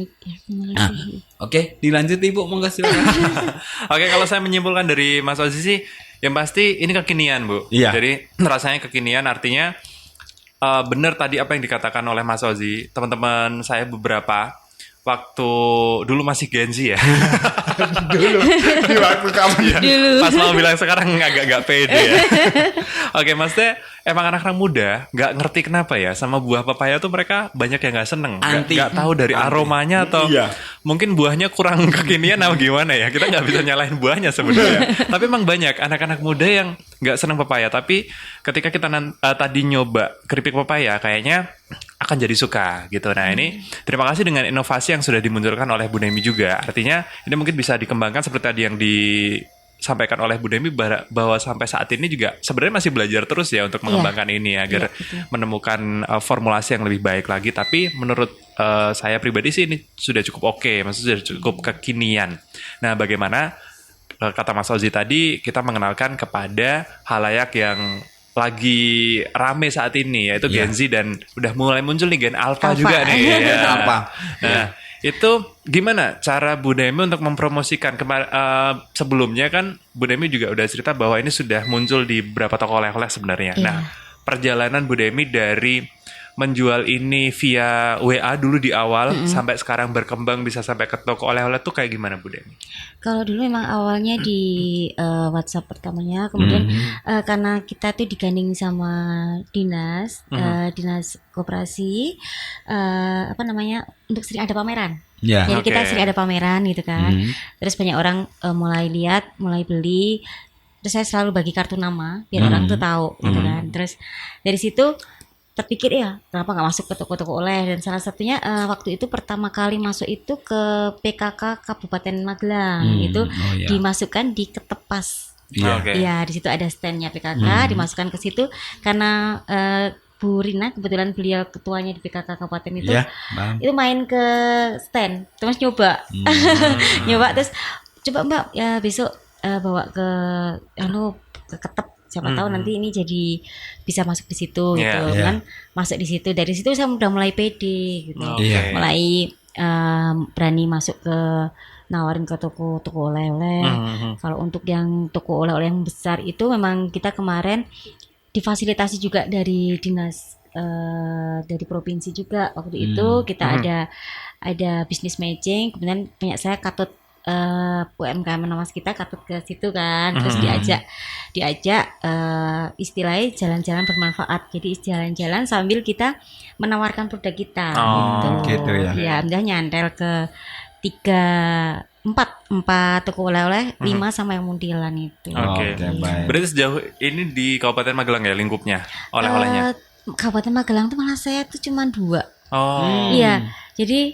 S2: Oke, dilanjut ibu, monggo silakan.
S1: Oke, kalau saya menyimpulkan dari Mas Ozi sih, yang pasti ini kekinian, Bu.
S2: Iya.
S1: Jadi rasanya kekinian, artinya benar tadi apa yang dikatakan oleh Mas Ozi. Teman-teman saya beberapa waktu dulu masih Gen Z ya.
S2: Dulu di waktu kamu ya.
S1: Pas mau bilang sekarang agak pede ya. Oke, maksudnya emang anak-anak muda nggak ngerti kenapa ya sama buah pepaya tuh mereka banyak yang nggak seneng, nggak tahu dari aromanya atau mungkin buahnya kurang kekinian atau gimana ya. Kita nggak bisa nyalahin buahnya sebenarnya. Tapi emang banyak anak-anak muda yang nggak seneng pepaya. Tapi ketika kita tadi nyoba keripik pepaya, kayaknya akan jadi suka gitu. Nah ini terima kasih dengan inovasi yang sudah dimunculkan oleh Bu Demi juga. Artinya ini mungkin bisa dikembangkan seperti tadi yang disampaikan oleh Bu Demi, bahwa sampai saat ini juga sebenarnya masih belajar terus ya untuk mengembangkan ini agar menemukan formulasi yang lebih baik lagi. Tapi menurut saya pribadi sih ini sudah cukup oke, maksudnya sudah cukup kekinian. Nah bagaimana kata Mas Ozi tadi, kita mengenalkan kepada halayak yang lagi rame saat ini, yaitu Gen Z, dan udah mulai muncul nih Gen Alpha juga nih.
S2: Alpha.
S1: Nah, itu gimana cara Bu Demi untuk mempromosikan? Sebelumnya kan Bu Demi juga udah cerita bahwa ini sudah muncul di beberapa toko oleh-oleh sebenarnya. Nah, perjalanan Bu Demi dari menjual ini via WA dulu di awal sampai sekarang berkembang bisa sampai ke toko oleh-oleh tuh kayak gimana Bu Deni?
S3: Kalau dulu memang awalnya di WhatsApp pertamanya, kemudian karena kita tuh digandeng sama dinas, dinas koperasi, untuk sering ada pameran.
S2: Ya.
S3: Jadi kita
S1: Oke.
S3: sering ada pameran gitu kan. Terus banyak orang mulai lihat, mulai beli. Terus saya selalu bagi kartu nama biar orang tuh tahu gitu kan. Terus dari situ terpikir ya kenapa nggak masuk ke toko-toko oleh, dan salah satunya waktu itu pertama kali masuk itu ke PKK Kabupaten Magelang itu dimasukkan di Ketepas.
S2: Iya.
S1: Oke.
S3: Iya, di situ ada standnya PKK, dimasukkan ke situ karena Bu Rina kebetulan beliau ketuanya di PKK Kabupaten itu,
S2: Iya, paham.
S3: itu main ke stand, terus nyoba, nyoba terus coba Mbak ya besok bawa ke ke Ketep, siapa tahu nanti ini jadi bisa masuk di situ
S1: Iya,
S3: gitu
S2: iya.
S3: kan, masuk di situ, dari situ saya udah mulai pede gitu,
S1: Oke.
S2: Iya.
S3: mulai berani masuk ke nawarin ke toko-toko oleh-oleh. Kalau untuk yang toko oleh-oleh yang besar itu memang kita kemarin difasilitasi juga dari dinas dari provinsi juga waktu itu kita ada bisnis matching, kemudian punya saya katut UMKM Namas kita katut ke situ kan, terus diajak istilahnya jalan-jalan bermanfaat, jadi jalan-jalan sambil kita menawarkan produk kita
S2: gitu ya.
S3: Ya udah nyantel ke 4 toko oleh-oleh, 5 sama yang muntilan itu.
S1: Oke.
S2: baik.
S1: Berarti sejauh ini di Kabupaten Magelang ya lingkupnya oleh-olehnya?
S3: Kabupaten Magelang tuh malah saya tuh cuma 2.
S1: Oh.
S3: Iya, jadi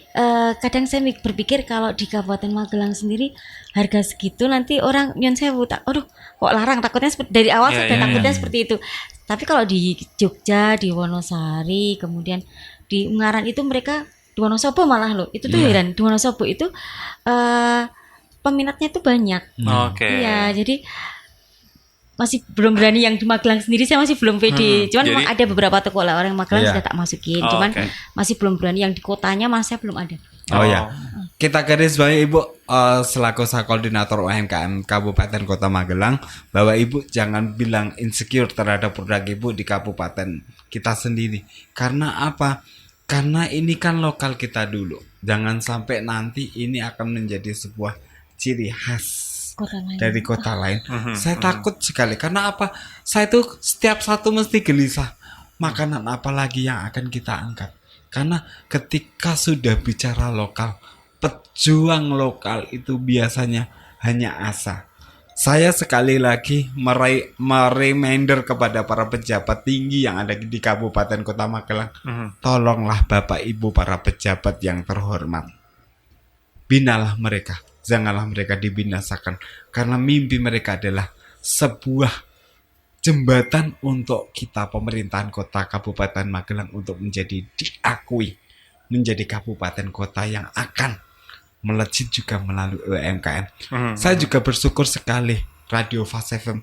S3: kadang saya berpikir kalau di Kabupaten Magelang sendiri harga segitu nanti orang nyon saya aduh kok larang, takutnya dari awal
S1: Iya,
S3: sudah
S1: iya,
S3: takutnya seperti itu. Tapi kalau di Jogja, di Wonosari, kemudian di Ungaran itu mereka di Wonosobo malah loh, itu tuh heran, di Wonosobo itu peminatnya tuh banyak.
S1: Oke.
S3: Iya, jadi masih belum berani yang di Magelang sendiri, saya masih belum pede. Cuman
S1: jadi-
S3: memang ada beberapa toko oleh-oleh yang Magelang
S2: Iya.
S3: sudah tak masukin.
S1: Oh,
S3: Cuman
S1: oke.
S3: masih belum berani yang di kotanya, masih belum ada.
S2: Oh ya, kita garis bawahi Ibu selaku koordinator UMKM Kabupaten Kota Magelang, bahwa Ibu jangan bilang insecure terhadap produk Ibu di kabupaten kita sendiri. Karena apa? Karena ini kan lokal kita dulu. Jangan sampai nanti ini akan menjadi sebuah ciri khas
S3: Kota lain.
S2: dari kota lain. Saya takut sekali karena apa? Saya tuh setiap satu mesti gelisah. Makanan apa lagi yang akan kita angkat? Karena ketika sudah bicara lokal, pejuang lokal itu biasanya hanya asa. Saya sekali lagi mereminder kepada para pejabat tinggi yang ada di Kabupaten Kota Magelang. Tolonglah Bapak Ibu para pejabat yang terhormat. Binalah mereka, janganlah mereka dibinasakan, karena mimpi mereka adalah sebuah jembatan untuk kita pemerintahan kota Kabupaten Magelang untuk menjadi diakui menjadi kabupaten kota yang akan melejit juga melalui UMKM. Saya juga bersyukur sekali Radio Fast FM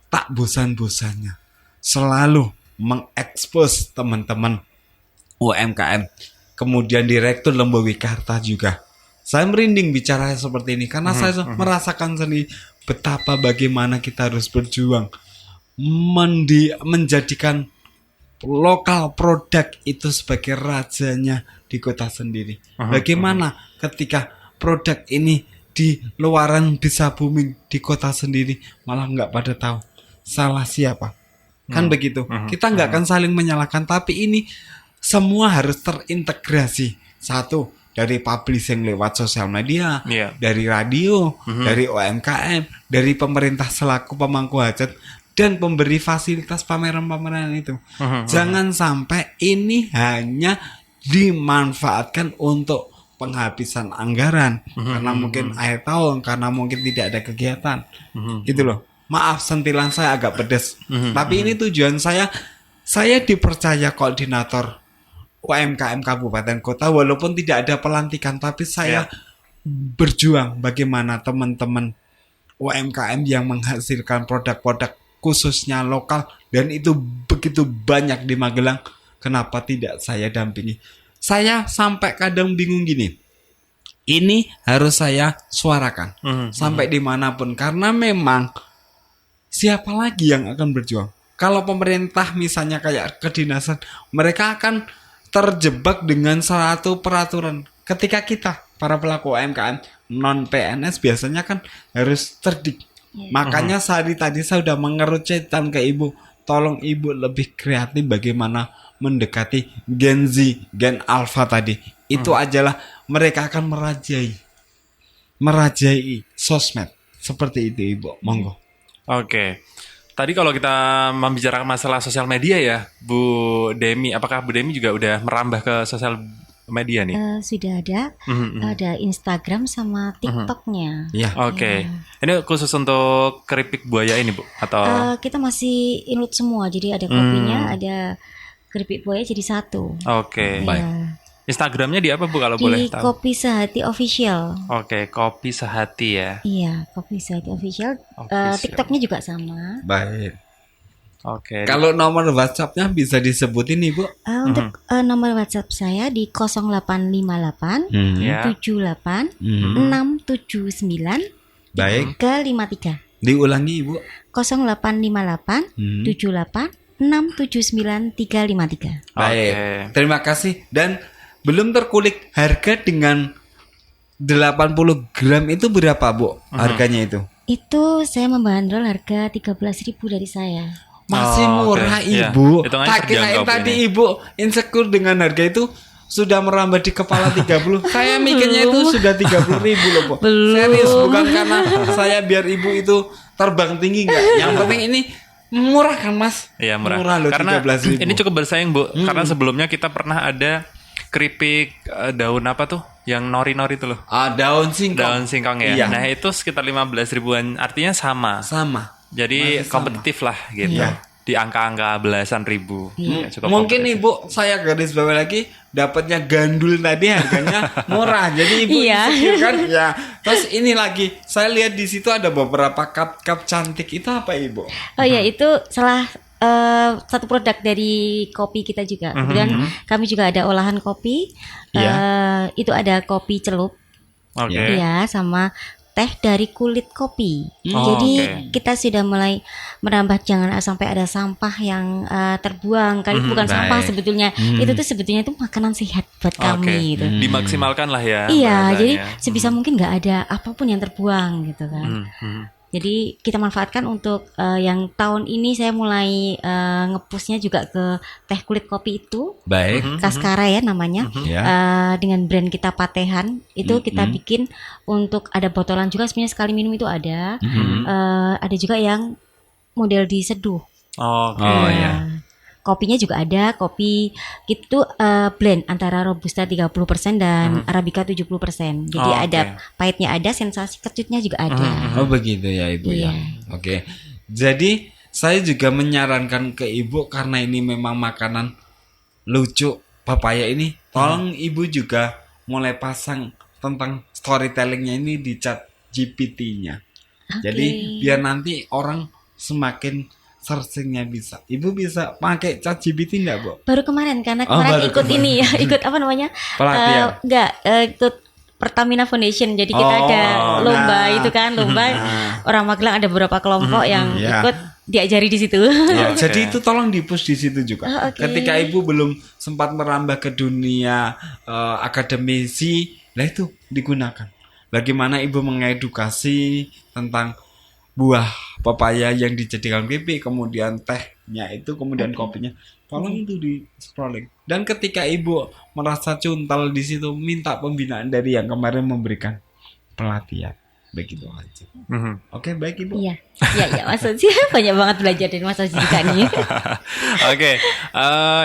S2: tak bosan-bosannya selalu mengekspos teman-teman UMKM. Kemudian Direktur Lembawi Karta juga. Saya merinding bicara seperti ini karena saya merasakan sendiri betapa bagaimana kita harus berjuang menjadikan lokal produk itu sebagai rajanya di kota sendiri. Bagaimana ketika produk ini di luaran bisa booming, di kota sendiri malah nggak pada tahu salah siapa. Kan begitu. Kita nggak akan saling menyalahkan, tapi ini semua harus terintegrasi. Satu, dari publishing lewat sosial media, dari radio, dari UMKM, dari pemerintah selaku pemangku hajat, dan pemberi fasilitas pameran-pameran itu. Jangan sampai ini hanya dimanfaatkan untuk penghabisan anggaran karena mungkin akhir tahun, karena mungkin tidak ada kegiatan. Gitu loh. Maaf sentilan saya agak pedas. Tapi ini tujuan saya dipercaya koordinator UMKM Kabupaten Kota, walaupun tidak ada pelantikan, tapi saya berjuang bagaimana teman-teman UMKM yang menghasilkan produk-produk khususnya lokal, dan itu begitu banyak di Magelang, kenapa tidak saya dampingi? Saya sampai kadang bingung gini, ini harus saya suarakan sampai dimanapun, karena memang siapa lagi yang akan berjuang? Kalau pemerintah misalnya kayak kedinasan, mereka akan terjebak dengan satu peraturan. Ketika kita para pelaku UMKM non PNS biasanya kan harus cerdik. Makanya tadi saya sudah mengerut cetan ke ibu, tolong ibu lebih kreatif bagaimana mendekati Gen Z, Gen Alpha tadi. Itu ajalah mereka akan merajai sosmed seperti itu ibu. Monggo.
S1: Oke. Tadi kalau kita membicarakan masalah sosial media ya, Bu Demi, apakah Bu Demi juga udah merambah ke sosial media nih?
S3: Sudah ada Instagram sama TikToknya.
S2: Iya.
S1: Oke. Ini khusus untuk keripik buaya ini, Bu? Atau
S3: Kita masih include semua, jadi ada kopinya, ada keripik buaya jadi satu.
S1: Oke.
S3: Iya.
S1: Instagramnya di apa, Bu, kalau boleh
S3: Di
S1: tahu?
S3: Kopi Sehati Official.
S1: Oke, Kopi Sehati ya.
S3: Iya, Kopi Sehati Official.
S1: Official.
S3: TikToknya juga sama.
S2: Baik.
S1: Oke.
S2: Kalau nomor WhatsApp-nya bisa disebutin ibu?
S3: Untuk nomor WhatsApp saya di 0858
S1: Ya.
S3: 78 679
S2: Baik.
S3: ke 53.
S2: Diulangi ibu.
S3: 0858 78 679 353.
S2: Baik.
S1: Oke.
S2: Terima kasih. Dan belum terkulik harga dengan 80 gram itu berapa bu? Harganya itu?
S3: Itu saya membandrol harga 13.000 dari saya.
S2: Masih
S1: Oh, oke.
S2: murah
S1: Iya.
S2: ibu.
S1: Hitungannya
S2: Tak kirain
S1: terjangkau
S2: tadi
S1: ini.
S2: ibu insecure dengan harga itu sudah merambah di kepala 30. Saya mikirnya itu sudah 30.000 loh bu.
S3: Belum.
S2: Serius, bukan karena saya biar ibu itu terbang tinggi enggak. Yang penting ini murah kan mas?
S1: Iya, murah.
S2: Loh,
S1: Karena
S2: 13.000.
S1: ini cukup bersaing, Bu. Karena sebelumnya kita pernah ada keripik daun apa tuh? Yang nori-nori itu loh.
S2: Daun singkong.
S1: Daun singkong ya.
S2: Iya.
S1: Nah, itu sekitar 15 ribuan. Artinya sama.
S2: Sama.
S1: Jadi
S2: Masih sama.
S1: kompetitif lah gitu.
S2: Iya.
S1: Di angka-angka belasan ribu. Ya, cukup
S2: Mungkin
S1: kompetitif.
S2: ibu saya garis bawah lagi dapatnya gandul tadi harganya murah. Jadi ibu
S3: Iya.
S2: insecure kan ya. Terus ini lagi saya lihat di situ ada beberapa cup cantik itu apa ibu?
S3: Oh ya, itu salah satu produk dari kopi kita juga. Kemudian kami juga ada olahan kopi. Itu ada kopi celup,
S1: Oke.
S3: ya, sama teh dari kulit kopi.
S1: Oh,
S3: Jadi
S1: oke.
S3: kita sudah mulai menambah, jangan sampai ada sampah yang terbuang. Kali bukan sampah
S2: baik.
S3: sebetulnya. Itu tuh sebetulnya itu makanan sehat buat
S1: Oke.
S3: kami gitu.
S1: Dimaksimalkan lah ya.
S3: Iya, jadi
S1: bahasanya.
S3: sebisa mungkin nggak ada apapun yang terbuang gitu kan. Jadi kita manfaatkan untuk yang tahun ini saya mulai ngepushnya juga ke teh kulit kopi itu,
S2: Baik.
S3: Kaskara ya namanya.
S2: Ya.
S3: Dengan brand kita Patehan itu kita bikin untuk ada botolan juga, sebenarnya sekali minum itu ada. Ada juga yang model diseduh.
S1: Oke.
S2: Oh,
S3: Nah,
S2: iya.
S3: Kopinya juga ada, kopi itu blend antara Robusta 30% dan Arabica 70%. Jadi
S1: Oh, oke.
S3: ada pahitnya, ada sensasi kecutnya juga ada.
S2: Oh begitu ya ibu ya.
S3: Iya.
S2: Oke. Jadi saya juga menyarankan ke ibu karena ini memang makanan lucu papaya ini. Tolong ibu juga mulai pasang tentang storytellingnya ini di chat GPT-nya. Jadi biar nanti orang semakin searchingnya bisa. Ibu bisa pakai chat GPT nggak bu?
S3: Baru kemarin karena
S2: Oh,
S3: kemarin
S2: baru
S3: ikut
S2: kemarin.
S3: ini ya, ikut apa namanya?
S2: Pelatihan.
S3: Enggak, ikut Pertamina Foundation. Jadi kita
S2: Oh,
S3: ada lomba
S2: nah.
S3: itu kan, lomba orang Magelang ada beberapa kelompok yang
S2: ya.
S3: ikut diajari di situ.
S2: Ya,
S1: Oke.
S2: jadi itu tolong di-push di situ juga.
S3: Oh, oke.
S2: Ketika ibu belum sempat merambah ke dunia akademisi, lah itu digunakan. Bagaimana ibu mengedukasi tentang buah papaya yang dijadikan keripik, kemudian tehnya itu, kemudian kopinya. Tolong itu di scrolling. Dan ketika ibu merasa cuntal di situ, minta pembinaan dari yang kemarin memberikan pelatihan. Begitu aja. Oke, baik ibu.
S3: Iya, iya Mas Ozi banyak banget belajar dari Mas Ozi juga nih.
S1: Oke,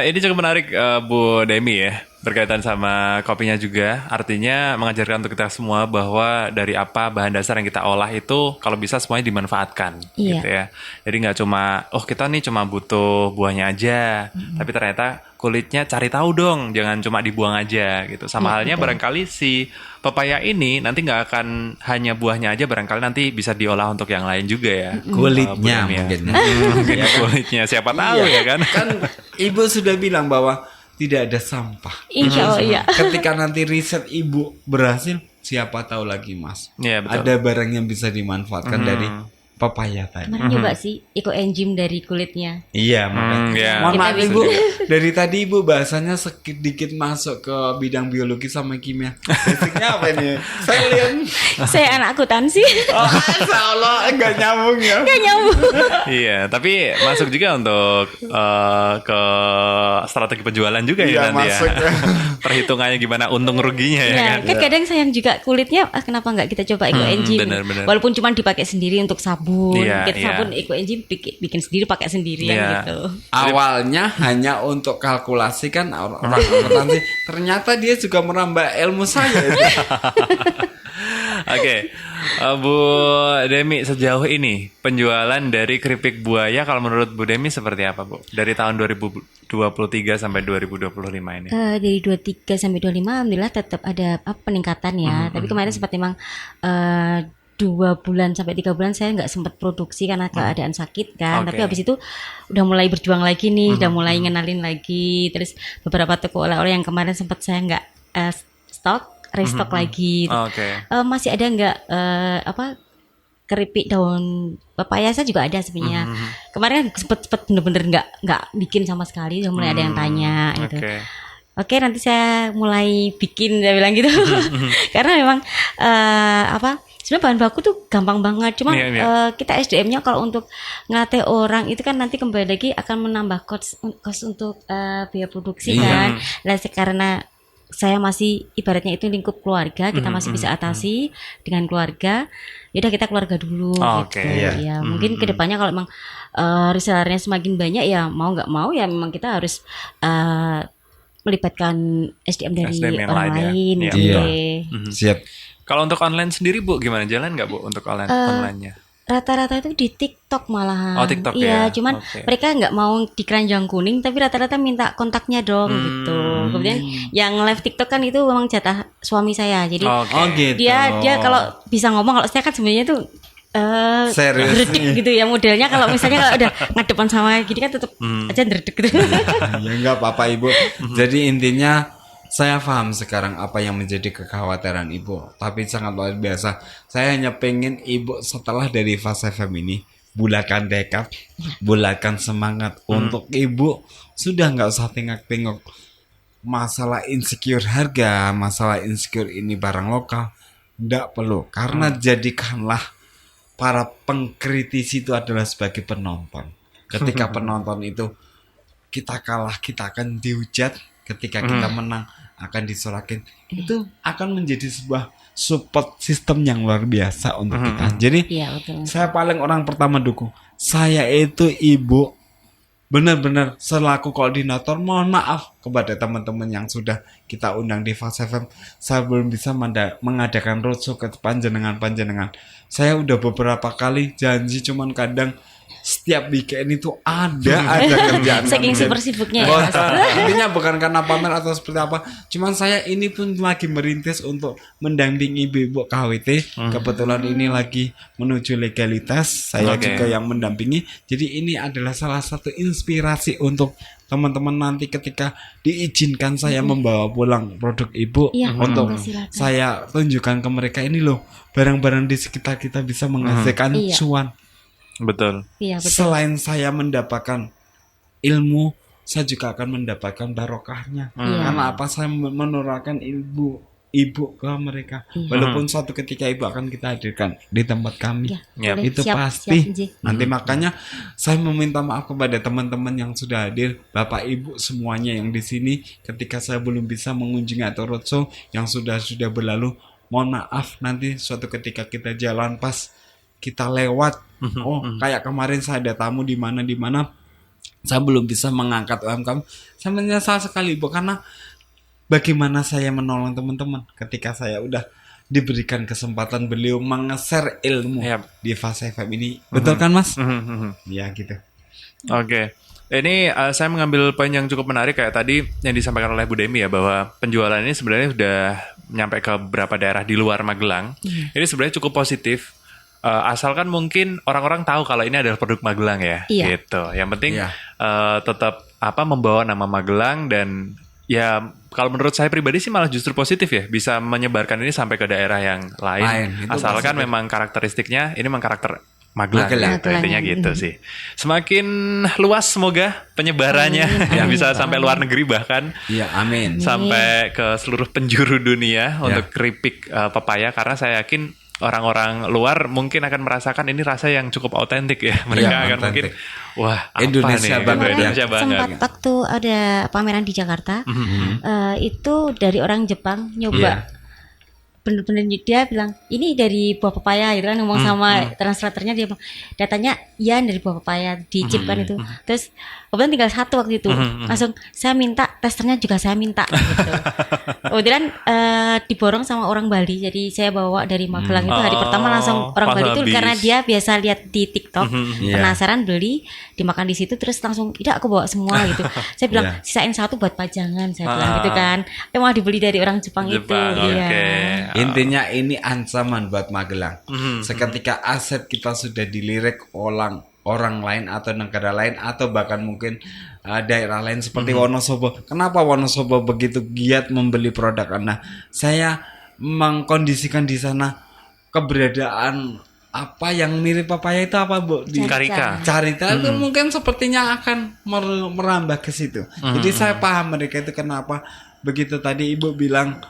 S1: ini cukup menarik Bu Demi ya, berkaitan sama kopinya juga. Artinya mengajarkan untuk kita semua bahwa dari apa bahan dasar yang kita olah itu kalau bisa semuanya dimanfaatkan,
S3: Iya.
S1: gitu ya. Jadi nggak cuma, oh kita nih cuma butuh buahnya aja, tapi ternyata kulitnya cari tahu dong, jangan cuma dibuang aja gitu. Sama halnya barangkali si pepaya ini nanti nggak akan hanya buahnya aja, barangkali nanti bisa diolah untuk yang lain juga ya.
S2: Kulitnya
S1: Bu Demi ya.
S2: mungkin.
S1: Mungkin kulitnya, siapa tahu ya kan.
S2: Kan ibu sudah bilang bahwa tidak ada sampah.
S3: Insya Allah iya.
S2: Ketika nanti riset ibu berhasil, siapa tahu lagi mas.
S1: Iya, betul.
S2: Ada barang yang bisa dimanfaatkan dari pepaya tadi.
S3: Kemarin nyoba sih eco enzim dari kulitnya.
S2: Iya, makanya.
S1: ya.
S2: Mohon
S3: Kita
S2: maaf
S3: bisa
S2: Ibu,
S3: juga.
S2: dari tadi Ibu bahasanya sedikit masuk ke bidang biologi sama kimia. Basicnya apa ini? Saya lihat.
S3: Saya anak akuntansi.
S2: Oh, Masya Allah, enggak nyambung ya.
S3: Gak nyambung.
S1: Iya, tapi masuk juga untuk ke strategi penjualan juga
S2: Iya,
S1: ya nanti
S2: masuk
S1: ya.
S2: ya.
S1: Perhitungannya gimana untung ruginya ya
S3: Ya,
S1: kan.
S3: kan kadang sayang juga kulitnya, kenapa nggak kita coba eco enzim?
S1: benar-benar.
S3: Walaupun cuma dipakai sendiri untuk sabun,
S1: Iya,
S3: kita
S1: iya.
S3: sabun eco enzim bikin sendiri pakai sendirian
S1: Iya.
S3: gitu.
S2: Awalnya hanya untuk kalkulasi kan orang akuntansi. Ternyata dia juga merambah ilmu saya itu.
S1: Oke, Bu Demi, sejauh ini penjualan dari keripik buaya kalau menurut Bu Demi seperti apa, Bu? Dari tahun 2023 sampai 2025 ini.
S3: Dari 23 sampai 25 alhamdulillah tetap ada peningkatan ya. Tapi kemarin sempat memang 2 bulan sampai 3 bulan saya nggak sempat produksi karena keadaan sakit kan.
S1: Oke.
S3: Tapi habis itu udah mulai berjuang lagi nih, udah mulai ngenalin lagi. Terus beberapa toko oleh-oleh yang kemarin sempat saya nggak stok, restock lagi.
S1: Oke.
S3: Masih ada nggak keripik daun pepaya? Saya juga ada sebenarnya. Kemarin kan sempet bener-bener nggak bikin sama sekali. Udah mulai ada yang tanya gitu.
S1: Oke.
S3: Oke, nanti saya mulai bikin, saya bilang gitu. Karena memang sebenarnya bahan baku tuh gampang banget. Cuma
S1: Iya.
S3: kita SDM-nya kalau untuk ngelatih orang itu kan nanti kembali lagi akan menambah cost untuk biaya produksi kan. Lah karena saya masih ibaratnya itu lingkup keluarga, kita masih bisa atasi dengan keluarga. Yaudah kita keluarga dulu
S1: Oke,
S3: gitu.
S2: iya.
S3: Ya, mungkin kedepannya kalau memang resellernya semakin banyak ya mau nggak mau ya memang kita harus melibatkan SDM dari
S1: SDM yang
S3: orang
S1: lain ya.
S3: lain
S1: Iya.
S3: gitu.
S2: Iya. Siap.
S1: Kalau untuk online sendiri, Bu, gimana? Jalan nggak, Bu, untuk online-nya?
S3: Rata-rata itu di TikTok malahan.
S1: Oh, TikTok
S3: iya,
S1: ya?
S3: cuman
S1: Oke.
S3: mereka nggak mau di keranjang kuning, tapi rata-rata minta kontaknya dong gitu. Kemudian yang live TikTok kan itu memang jatah suami saya. Jadi
S1: Oke.
S2: Oh gitu.
S3: dia kalau bisa ngomong, kalau saya kan sebenarnya tuh
S2: Serius
S3: dredeg
S2: nih.
S3: gitu ya modelnya. Kalau misalnya kalau udah ngadepan sama gini kan tetap aja dredeg gitu.
S2: Ya enggak apa-apa Ibu. Jadi intinya saya paham sekarang apa yang menjadi kekhawatiran Ibu. Tapi sangat luar biasa. Saya hanya pengen Ibu setelah dari Fast FM ini bulatkan tekad, bulatkan semangat untuk Ibu. Sudah nggak usah tengok-tengok masalah insecure harga, masalah insecure ini barang lokal. Nggak perlu. Karena jadikanlah para pengkritisi itu adalah sebagai penonton. Ketika penonton itu kita kalah, kita akan dihujat. Ketika kita menang, akan disorakin. Itu akan menjadi sebuah support system yang luar biasa untuk kita. Jadi
S3: Iya betul.
S2: saya paling orang pertama dukung. Saya itu Ibu benar-benar selaku koordinator, mohon maaf kepada teman-teman yang sudah kita undang di Fast FM. Saya belum bisa mengadakan roadshow ke panjenengan. Saya udah beberapa kali janji, cuman kadang setiap weekend itu ada kerjaan.
S3: Saking
S2: Jadi,
S3: super sibuknya ya,
S2: oh,
S3: Mas.
S2: intinya bukan karena pamer atau seperti apa. Cuman saya ini pun lagi merintis untuk mendampingi ibu-ibu KWT. Kebetulan ini lagi menuju legalitas. Saya
S1: Oke.
S2: juga yang mendampingi. Jadi ini adalah salah satu inspirasi untuk teman-teman nanti ketika diizinkan saya membawa pulang produk ibu
S3: Iya,
S2: untuk
S3: silakan.
S2: saya tunjukkan ke mereka, ini loh barang-barang di sekitar kita bisa menghasilkan
S3: Iya.
S2: cuan.
S1: Betul.
S3: Iya betul.
S2: Selain saya mendapatkan ilmu, saya juga akan mendapatkan barokahnya.
S3: Iya.
S2: Karena apa? Saya menurunkan ibu ke mereka.
S3: Iya.
S2: Walaupun suatu ketika ibu akan kita hadirkan di tempat kami.
S3: Iya,
S1: Yap.
S3: boleh.
S2: Itu
S3: Siap,
S2: pasti.
S3: siap, Nji.
S2: Nanti makanya saya meminta maaf kepada teman-teman yang sudah hadir, Bapak Ibu semuanya yang di sini ketika saya belum bisa mengunjungi atau roadshow yang sudah berlalu. Mohon maaf, nanti suatu ketika kita jalan pas kita lewat, kayak kemarin saya ada tamu di mana saya belum bisa mengangkat UMKM. Saya menyesal sekali Bu, karena bagaimana saya menolong teman-teman ketika saya udah diberikan kesempatan beliau meng-share ilmu
S1: Yap.
S2: di Fast FM ini. Betul kan Mas? Ya gitu.
S1: Oke. Ini saya mengambil poin yang cukup menarik kayak tadi yang disampaikan oleh Bu Demi ya, bahwa penjualan ini sebenarnya sudah nyampe ke beberapa daerah di luar Magelang. Ini sebenarnya cukup positif. Asalkan mungkin orang-orang tahu kalau ini adalah produk Magelang ya,
S3: Iya.
S1: gitu. Yang penting
S2: Iya.
S1: tetap membawa nama Magelang, dan ya kalau menurut saya pribadi sih malah justru positif ya, bisa menyebarkan ini sampai ke daerah yang lain.
S2: Itu
S1: Asalkan
S2: positif.
S1: memang karakteristiknya ini memang karakter Magelang. Gitu,
S3: Magelang.
S1: intinya gitu sih. Semakin luas semoga penyebarannya bisa sampai luar negeri bahkan
S2: Iya, amin.
S1: sampai ke seluruh penjuru dunia untuk keripik pepaya, karena saya yakin orang-orang luar mungkin akan merasakan ini rasa yang cukup autentik ya. Mereka akan
S2: autentik.
S1: mungkin wah apa
S2: Indonesia
S1: nih?
S2: banget ya.
S1: Indonesia banget.
S3: Sempat waktu ada pameran di Jakarta, itu dari orang Jepang nyoba. Bener-bener dia bilang ini dari buah pepaya gitu kan, ngomong sama translatornya, dia bilang datanya iya dari buah pepaya di chip kan itu. Terus kebetulan tinggal satu waktu itu, langsung saya minta, testernya juga saya minta gitu. Kemudian diborong sama orang Bali, jadi saya bawa dari Magelang itu hari pertama langsung orang
S1: pas
S3: Bali itu
S1: habis.
S3: karena dia biasa lihat di TikTok,
S2: Iya.
S3: penasaran beli, dimakan di situ terus langsung tidak aku bawa semua gitu. Saya bilang
S2: Iya.
S3: sisain satu buat pajangan, saya bilang gitu kan. Emang dibeli dari orang Jepang, itu. Iya.
S1: Oke.
S2: Intinya ini ancaman buat Magelang. Seketika aset kita sudah dilirik orang lain atau negara lain atau bahkan mungkin daerah lain seperti Wonosobo. Kenapa Wonosobo begitu giat membeli produk? Karena saya mengkondisikan di sana keberadaan apa yang mirip pepaya itu apa, Bu? Di
S1: Karika.
S2: Carita itu mungkin sepertinya akan merambah ke situ. Jadi saya paham mereka itu kenapa begitu tadi Ibu bilang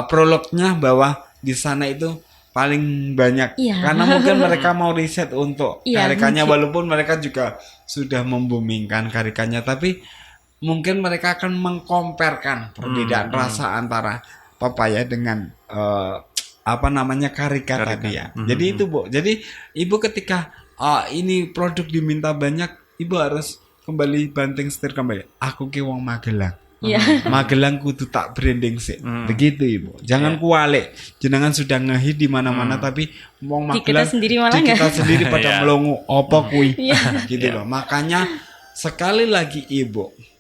S2: prolognya bahwa di sana itu paling banyak.
S3: Iya.
S2: Karena mungkin mereka mau riset untuk
S3: Iya,
S2: karikanya,
S3: mungkin.
S2: walaupun mereka juga sudah membumingkan karikanya, tapi mungkin mereka akan mengkomparkan perbedaan rasa antara pepaya dengan karika tadi ya. Jadi itu, Bu. Jadi Ibu ketika ini produk diminta banyak, Ibu harus kembali banting setir kembali. Aku ki wong Magelang.
S3: Iya.
S2: Magelang kudu tak branding sih. Begitu Ibu. Jangan kualik. Jenengan sudah ngehit di mana-mana tapi wong
S3: Di kita
S2: Magelang
S3: sendiri malah
S2: di kita
S3: nggak.
S2: sendiri pada
S1: Iya.
S2: melongo apa kuwi.
S3: Iya.
S2: Gitu loh. Makanya sekali lagi Ibu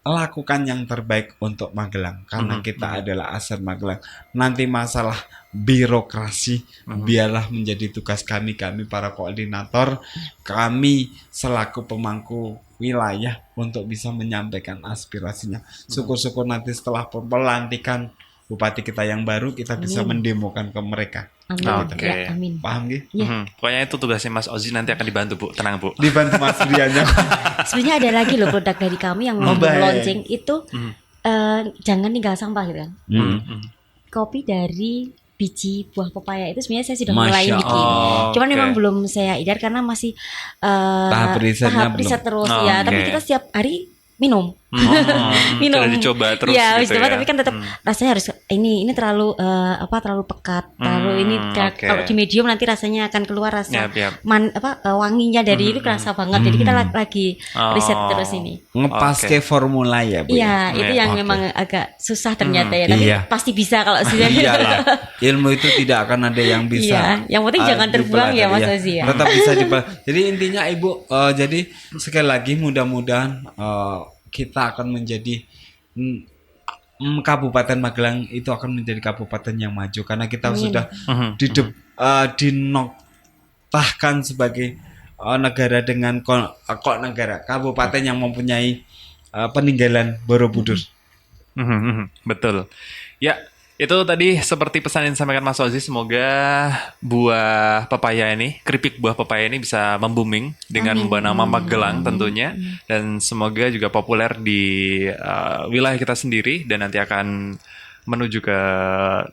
S2: lakukan yang terbaik untuk Magelang karena kita adalah aset Magelang. Nanti masalah birokrasi biarlah menjadi tugas kami para koordinator, kami selaku pemangku wilayah untuk bisa menyampaikan aspirasinya. Syukur-syukur nanti setelah pelantikan bupati kita yang baru kita bisa mendemokan ke mereka.
S3: Amin.
S1: Oke.
S3: Ya, amin.
S2: Paham Gi?
S1: Pokoknya itu tugasnya Mas Ozi, nanti akan dibantu Bu, tenang Bu.
S2: Dibantu Mas Briannya.
S3: Sebenarnya ada lagi loh produk dari kami yang mau
S2: baik.
S3: launching itu jangan tinggal sampah gitu kan. Kopi dari biji buah pepaya itu sebenarnya saya sudah mulai
S2: Masya
S3: bikin.
S1: Allah.
S3: Cuman
S1: Oke.
S3: memang belum saya edar karena masih
S2: Tahap risetnya belum.
S3: riset terus
S1: Oh,
S3: ya.
S1: oke.
S3: Tapi kita setiap hari minum.
S1: Sudah dicoba terus
S3: ya,
S1: gitu
S3: coba,
S1: ya.
S3: tapi kan tetap rasanya harus ini terlalu terlalu pekat, terlalu ini
S1: oke.
S3: kalau di medium nanti rasanya akan keluar rasa
S1: Yap, yap.
S3: wanginya dari itu kerasa banget. Jadi kita lagi riset
S1: Oh.
S3: terus ini.
S2: Ngepas
S1: Oke.
S2: ke formula ya Bu.
S3: Iya, itu yang
S2: Oke.
S3: memang agak susah ternyata ya, tapi
S2: Iya.
S3: pasti bisa kalau sudah
S2: Iyalah, ilmu itu tidak akan ada yang bisa.
S3: Iya, yang penting jangan terbuang ya, Mas
S2: dipelajari.
S3: Ozi ya.
S2: Tetap bisa Jadi intinya Ibu, jadi sekali lagi mudah-mudahan kita akan menjadi Kabupaten Magelang itu akan menjadi kabupaten yang maju karena kita sudah dinoktahkan sebagai negara dengan kabupaten yang mempunyai peninggalan Borobudur.
S1: Betul. Ya, itu tadi seperti pesan yang disampaikan Mas Ozi, semoga buah pepaya ini, keripik buah pepaya ini bisa membooming dengan membawa nama Magelang tentunya, dan semoga juga populer di wilayah kita sendiri dan nanti akan menuju ke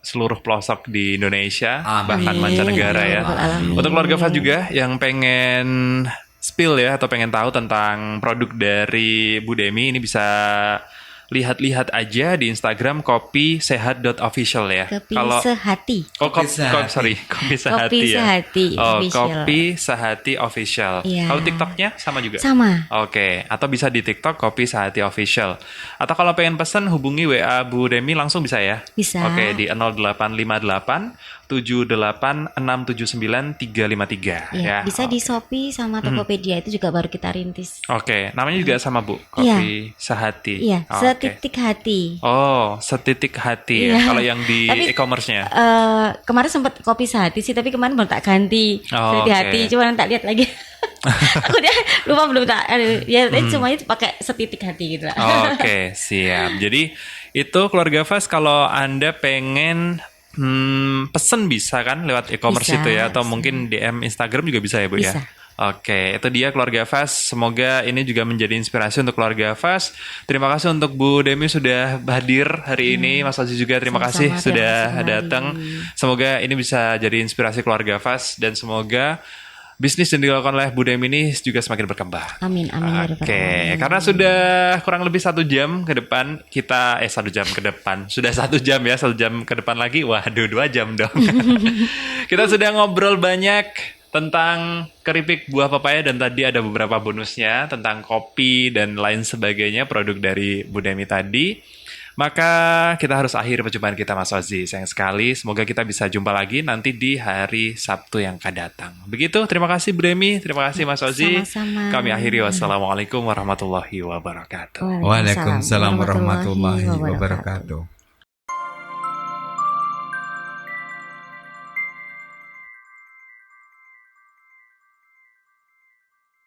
S1: seluruh pelosok di Indonesia, bahkan mancanegara ya. Untuk keluarga Fas juga yang pengen spill ya atau pengen tahu tentang produk dari Bu Demi, ini bisa lihat-lihat aja di Instagram kopisehat.official ya.
S3: Kopi Sehati.
S1: Kopi
S2: Sehati.
S1: Kopi Sehati
S3: Kopi
S1: ya.
S3: Sehati
S1: Oh,
S3: official.
S1: Kopi Sehati official.
S3: Iya.
S1: Kalau TikToknya sama juga?
S3: Sama.
S1: Oke, atau bisa di TikTok Kopi Sehati official. Atau kalau pengen pesan hubungi WA Bu Demi langsung bisa ya?
S3: Bisa.
S1: Oke, di 0858 78679353 ya.
S3: Ya, bisa di Shopee sama Tokopedia itu juga baru kita rintis.
S1: Oke, namanya juga sama Bu,
S3: Iya.
S1: Kopi Sehati.
S3: Iya,
S1: Oke.
S3: setitik hati.
S1: Oh, setitik hati ya.
S3: Iya.
S1: Kalau yang di
S3: Tapi,
S1: e-commerce-nya.
S3: Kemarin sempat Kopi Sehati sih, tapi kemarin belum tak ganti.
S1: Oh,
S3: Setitik
S1: oke.
S3: hati, cuma tak lihat lagi. Aku dia lupa belum tak. Ya, semuanya pakai setitik hati gitu lah.
S1: Oke, siap. Jadi itu keluarga Fas, kalau Anda pengen pesen bisa kan lewat e-commerce
S3: Bisa,
S1: itu ya, atau
S3: bisa.
S1: mungkin DM Instagram juga bisa ya Bu ya?
S3: Bisa.
S1: Oke, itu dia keluarga Fast. Semoga ini juga menjadi inspirasi untuk keluarga Fast. Terima kasih untuk Bu Demi sudah hadir hari ini. Mas Ozi juga terima kasih
S3: Sama-sama,
S1: sudah
S3: terima kasih
S1: datang.
S3: kembali.
S1: Semoga ini bisa jadi inspirasi keluarga Fast dan semoga bisnis yang dilakukan oleh Bu Demi ini juga semakin berkembang.
S3: Amin, amin ya rabbal
S1: Oke,
S3: alamin.
S1: karena sudah kurang lebih 1 jam ke depan kita 1 jam ke depan sudah 1 jam ya, 1 jam ke depan lagi, waduh 2 jam dong. Kita sudah ngobrol banyak tentang keripik buah pepaya dan tadi ada beberapa bonusnya tentang kopi dan lain sebagainya produk dari Bu Demi tadi. Maka kita harus akhiri perjumpaan kita Mas Ozi. Sayang sekali, semoga kita bisa jumpa lagi nanti di hari Sabtu yang akan datang. Begitu, terima kasih Bu Demi, terima kasih Mas Ozi.
S3: Sama-sama.
S1: Kami akhiri, wassalamualaikum warahmatullahi wabarakatuh.
S2: Waalaikumsalam warahmatullahi wabarakatuh.